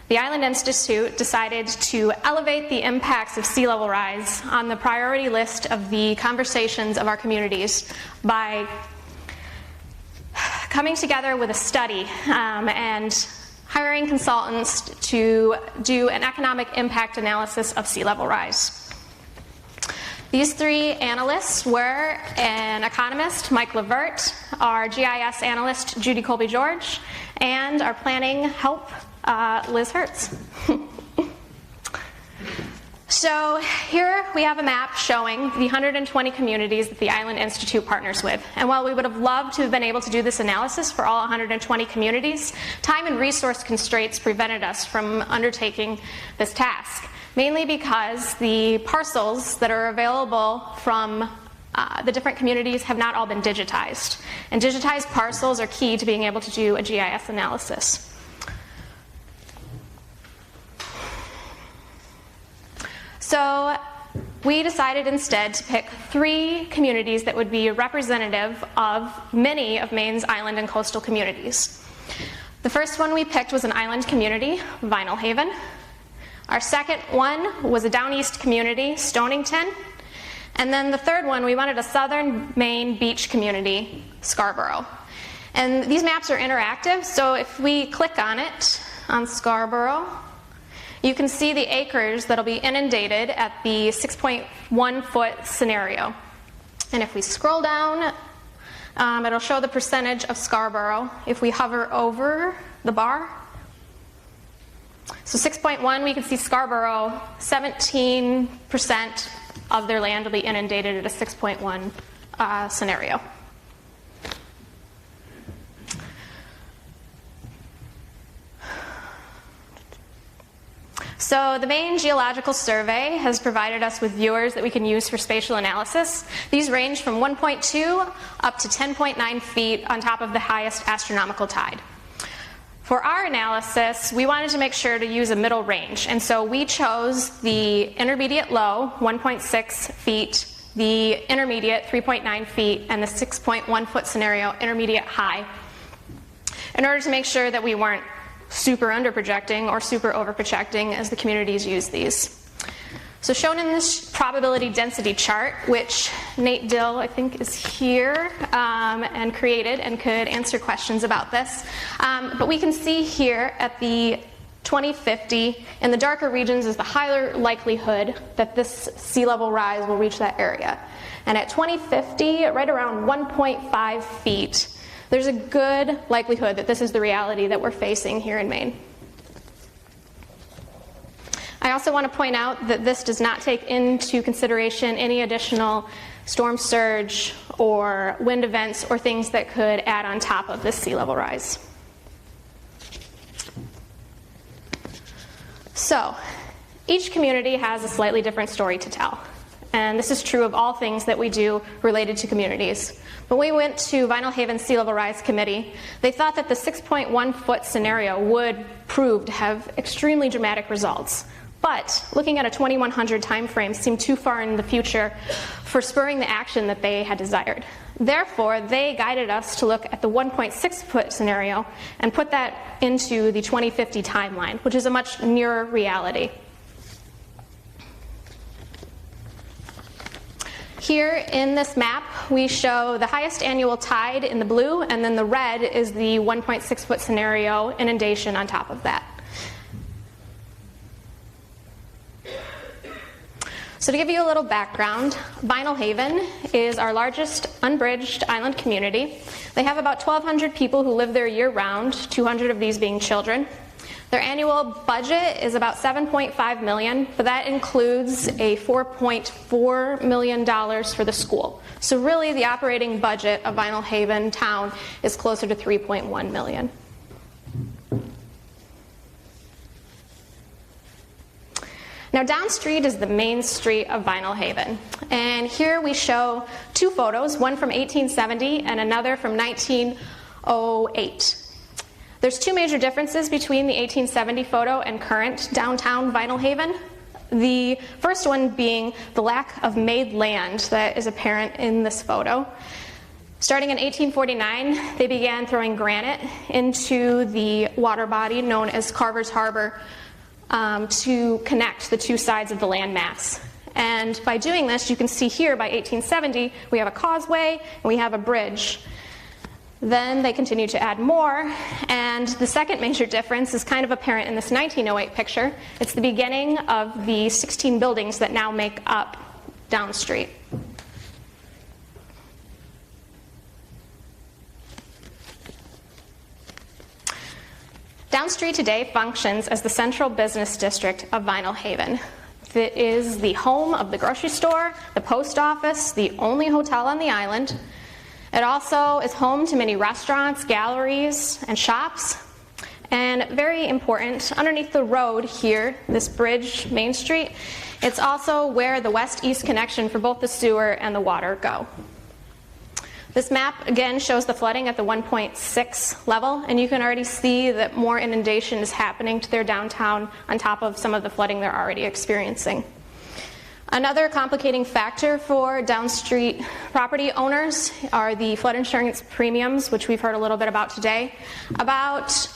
the Island Institute decided to elevate the impacts of sea level rise on the priority list of the conversations of our communities by coming together with a study and hiring consultants to do an economic impact analysis of sea level rise. These three analysts were an economist, Mike Levert, our GIS analyst, Judy Colby-George, and our planning help, Liz Hertz. So here we have a map showing the 120 communities that the Island Institute partners with. And while we would have loved to have been able to do this analysis for all 120 communities, time and resource constraints prevented us from undertaking this task, mainly because the parcels that are available from the different communities have not all been digitized. And digitized parcels are key to being able to do a GIS analysis. So we decided instead to pick 3 communities that would be representative of many of Maine's island and coastal communities. The first one we picked was an island community, Vinyl Haven. Our second one was a down east community, Stonington. And then the third one, we wanted a southern Maine beach community, Scarborough. And these maps are interactive, so if we click on it, on Scarborough, you can see the acres that'll be inundated at the 6.1 foot scenario. And if we scroll down, it'll show the percentage of Scarborough if we hover over the bar. So 6.1, we can see Scarborough, 17% of their land will be inundated at a 6.1 scenario. So the Maine Geological Survey has provided us with viewers that we can use for spatial analysis. These range from 1.2 up to 10.9 feet on top of the highest astronomical tide. For our analysis, we wanted to make sure to use a middle range, and so we chose the intermediate low, 1.6 feet, the intermediate, 3.9 feet, and the 6.1 foot scenario, intermediate high, in order to make sure that we weren't super under projecting or super over projecting as the communities use these. So shown in this probability density chart, which Nate Dill, I think, is here and created and could answer questions about this. But we can see here at the 2050, in the darker regions is the higher likelihood that this sea level rise will reach that area. And at 2050, right around 1.5 feet, there's a good likelihood that this is the reality that we're facing here in Maine. I also want to point out that this does not take into consideration any additional storm surge or wind events or things that could add on top of this sea level rise. So, each community has a slightly different story to tell. And this is true of all things that we do related to communities. When we went to Vinyl Haven Sea Level Rise Committee, they thought that the 6.1 foot scenario would prove to have extremely dramatic results. But looking at a 2100 time frame seemed too far in the future for spurring the action that they had desired. Therefore, they guided us to look at the 1.6 foot scenario and put that into the 2050 timeline, which is a much nearer reality. Here in this map, we show the highest annual tide in the blue, and then the red is the 1.6 foot scenario inundation on top of that. So to give you a little background, Vinyl Haven is our largest unbridged island community. They have about 1,200 people who live there year-round, 200 of these being children. Their annual budget is about $7.5 million, but that includes a $4.4 million for the school. So really the operating budget of Vinyl Haven town is closer to $3.1 million. Now down street is the main street of Vinyl Haven, and here we show two photos, one from 1870 and another from 1908. There's two major differences between the 1870 photo and current downtown Vinyl Haven. The first one being the lack of made land that is apparent in this photo. Starting in 1849, they began throwing granite into the water body known as Carver's Harbor to connect the two sides of the landmass. And by doing this, you can see here by 1870, we have a causeway and we have a bridge. Then they continue to add more, and the second major difference is kind of apparent in this 1908 picture. It's the beginning of the 16 buildings that now make up Down Street. Down Street today functions as the central business district of Vinyl Haven. It is the home of the grocery store, the post office, the only hotel on the island. It also is home to many restaurants, galleries, and shops. And very important, underneath the road here, this bridge, Main Street, it's also where the west-east connection for both the sewer and the water go. This map, again, shows the flooding at the 1.6 level, and you can already see that more inundation is happening to their downtown on top of some of the flooding they're already experiencing. Another complicating factor for downstreet property owners are the flood insurance premiums, which we've heard a little bit about today. About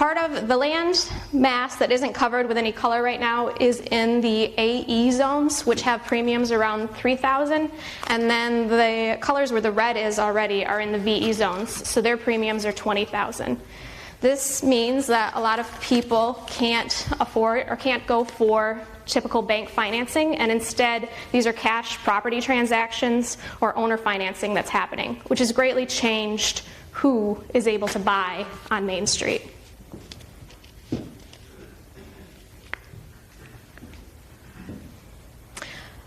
Part of the land mass that isn't covered with any color right now is in the AE zones, which have premiums around $3,000, and then the colors where the red is already are in the VE zones, so their premiums are $20,000. This means that a lot of people can't afford or can't go for typical bank financing, and instead these are cash property transactions or owner financing that's happening, which has greatly changed who is able to buy on Main Street.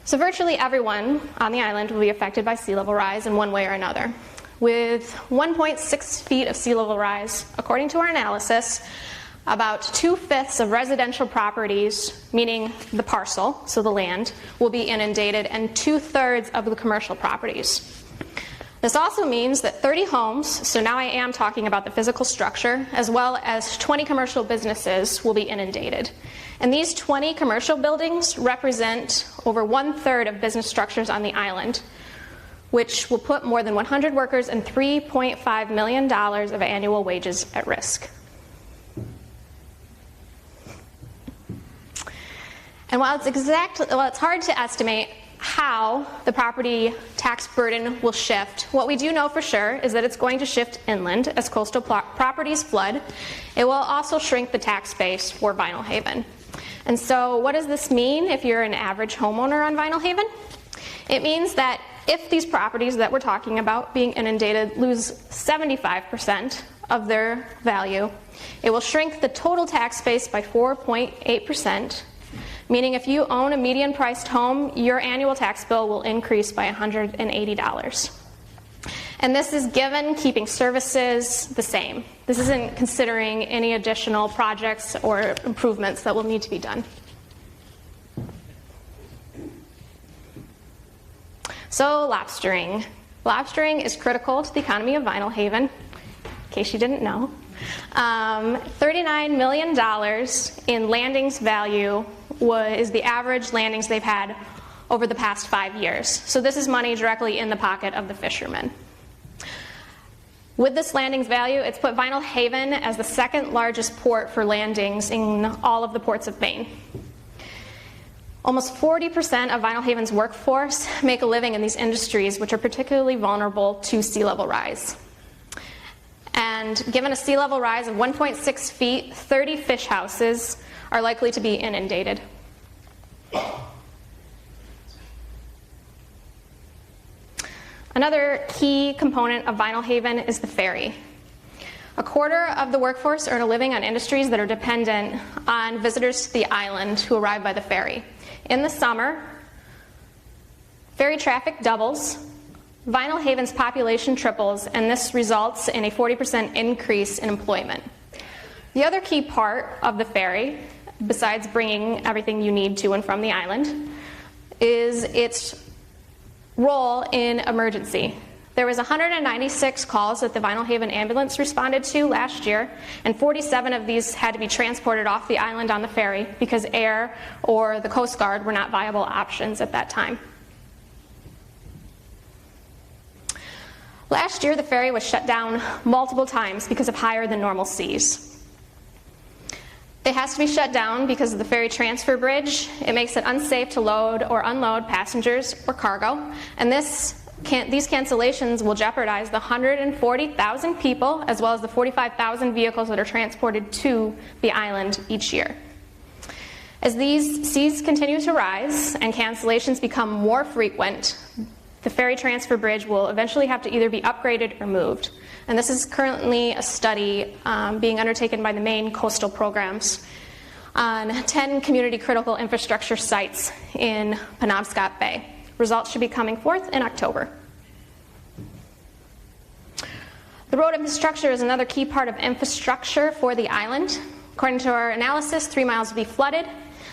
So virtually everyone on the island will be affected by sea level rise in one way or another. With 1.6 feet of sea level rise, according to our analysis, about 2/5 of residential properties, meaning the parcel, so the land, will be inundated, and 2/3 of the commercial properties. This also means that 30 homes, so now I am talking about the physical structure, as well as 20 commercial businesses will be inundated. And these 20 commercial buildings represent over 1/3 of business structures on the island, which will put more than 100 workers and $3.5 million of annual wages at risk. And while it's hard to estimate how the property tax burden will shift, what we do know for sure is that it's going to shift inland as coastal properties flood. It will also shrink the tax base for Vinyl Haven. And so what does this mean if you're an average homeowner on Vinyl Haven? It means that if these properties that we're talking about being inundated lose 75% of their value, it will shrink the total tax base by 4.8%, meaning if you own a median-priced home, your annual tax bill will increase by $180. And this is given keeping services the same. This isn't considering any additional projects or improvements that will need to be done. So lobstering. Lobstering is critical to the economy of Vinyl Haven, in case you didn't know. $39 million in landings value is the average landings they've had over the past 5 years. So this is money directly in the pocket of the fishermen. With this landings value, it's put Vinyl Haven as the second largest port for landings in all of the ports of Maine. Almost 40% of Vinyl Haven's workforce make a living in these industries, which are particularly vulnerable to sea level rise. And given a sea level rise of 1.6 feet, 30 fish houses are likely to be inundated. Another key component of Vinyl Haven is the ferry. 1/4 of the workforce earn a living on industries that are dependent on visitors to the island who arrive by the ferry. In the summer, ferry traffic doubles, Vinyl Haven's population triples, and this results in a 40% increase in employment. The other key part of the ferry, besides bringing everything you need to and from the island, is its role in emergency. There was 196 calls that the Vinyl Haven ambulance responded to last year, and 47 of these had to be transported off the island on the ferry because air or the Coast Guard were not viable options at that time. Last year, the ferry was shut down multiple times because of higher than normal seas. It has to be shut down because of the ferry transfer bridge. It makes it unsafe to load or unload passengers or cargo, and these cancellations will jeopardize the 140,000 people as well as the 45,000 vehicles that are transported to the island each year. As these seas continue to rise and cancellations become more frequent, the ferry transfer bridge will eventually have to either be upgraded or moved. And this is currently a study being undertaken by the Maine coastal programs on 10 community critical infrastructure sites in Penobscot Bay. Results should be coming forth in October. The road infrastructure is another key part of infrastructure for the island. According to our analysis, 3 miles will be flooded.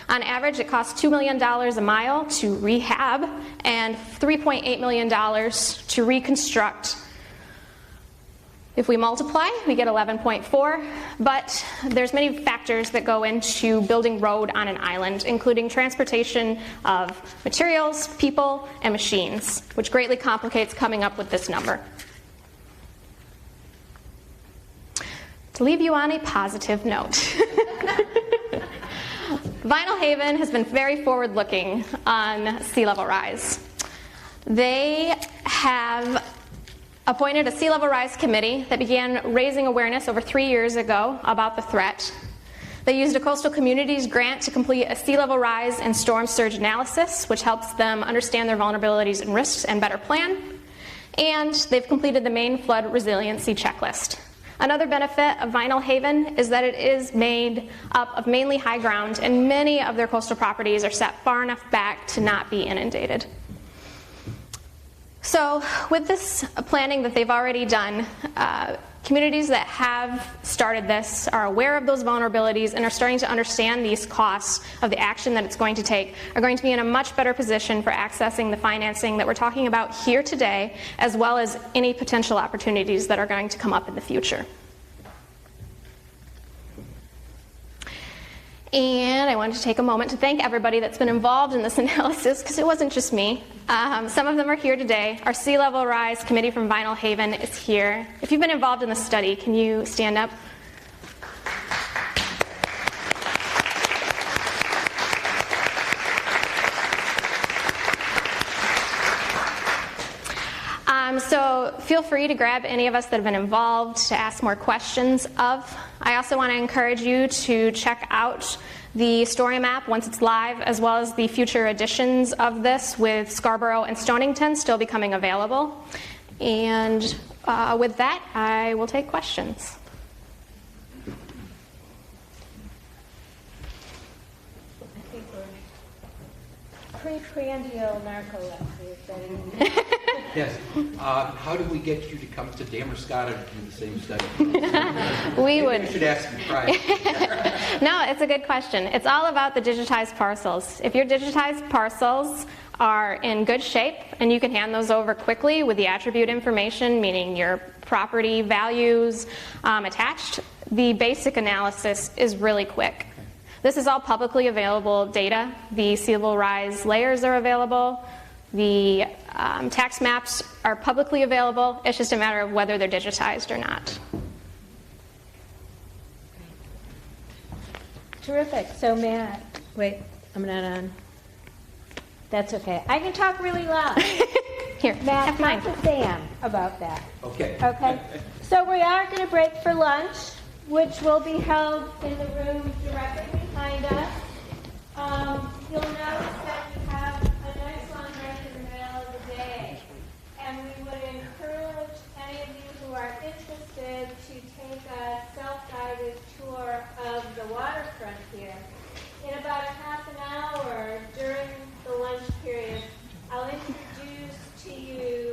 On average, it costs $2 million a mile to rehab and $3.8 million to reconstruct. If we multiply, we get 11.4, but there's many factors that go into building road on an island, including transportation of materials, people, and machines, which greatly complicates coming up with this number. To to leave you on a positive note. Vinyl Haven has been very forward-looking on sea level rise. They have appointed a sea level rise committee that began raising awareness over 3 years ago about the threat. They used a coastal communities grant to complete a sea level rise and storm surge analysis, which helps them understand their vulnerabilities and risks and better plan. And they've completed the Maine flood resiliency checklist. Another benefit of Vinyl Haven is that it is made up of mainly high ground, and many of their coastal properties are set far enough back to not be inundated. So with this planning that they've already done, communities that have started this are aware of those vulnerabilities and are starting to understand these costs of the action that it's going to take, are going to be in a much better position for accessing the financing that we're talking about here today, as well as any potential opportunities that are going to come up in the future. And I wanted to take a moment to thank everybody that's been involved in this analysis, because it wasn't just me. Some of them are here today. Our Sea Level Rise Committee from Vinyl Haven is here. If you've been involved in the study, can you stand up? So feel free to grab any of us that have been involved to ask more questions of. I also want to encourage you to check out the story map once it's live, as well as the future editions of this with Scarborough and Stonington still becoming available. And with that, I will take questions. Preprandial narcolepsy, is that Yes. How do we get you to come to Damerscott and do the same study? We would. You should ask me prior. No, it's a good question. It's all about the digitized parcels. If your digitized parcels are in good shape and you can hand those over quickly with the attribute information, meaning your property values attached, the basic analysis is really quick. This is all publicly available data. The sea level rise layers are available. The tax maps are publicly available. It's just a matter of whether they're digitized or not. terrific. So Matt, wait, I'm not on. That's okay. I can talk really loud. Here, Matt, have mine. talk to Sam about that. Okay. Okay. So we are going to break for lunch, which will be held in the room directly behind us. You'll notice that we have a nice long break in the middle of the day. And we would encourage any of you who are interested to take a self-guided tour of the waterfront here. In about a half an hour during the lunch period, I'll introduce to you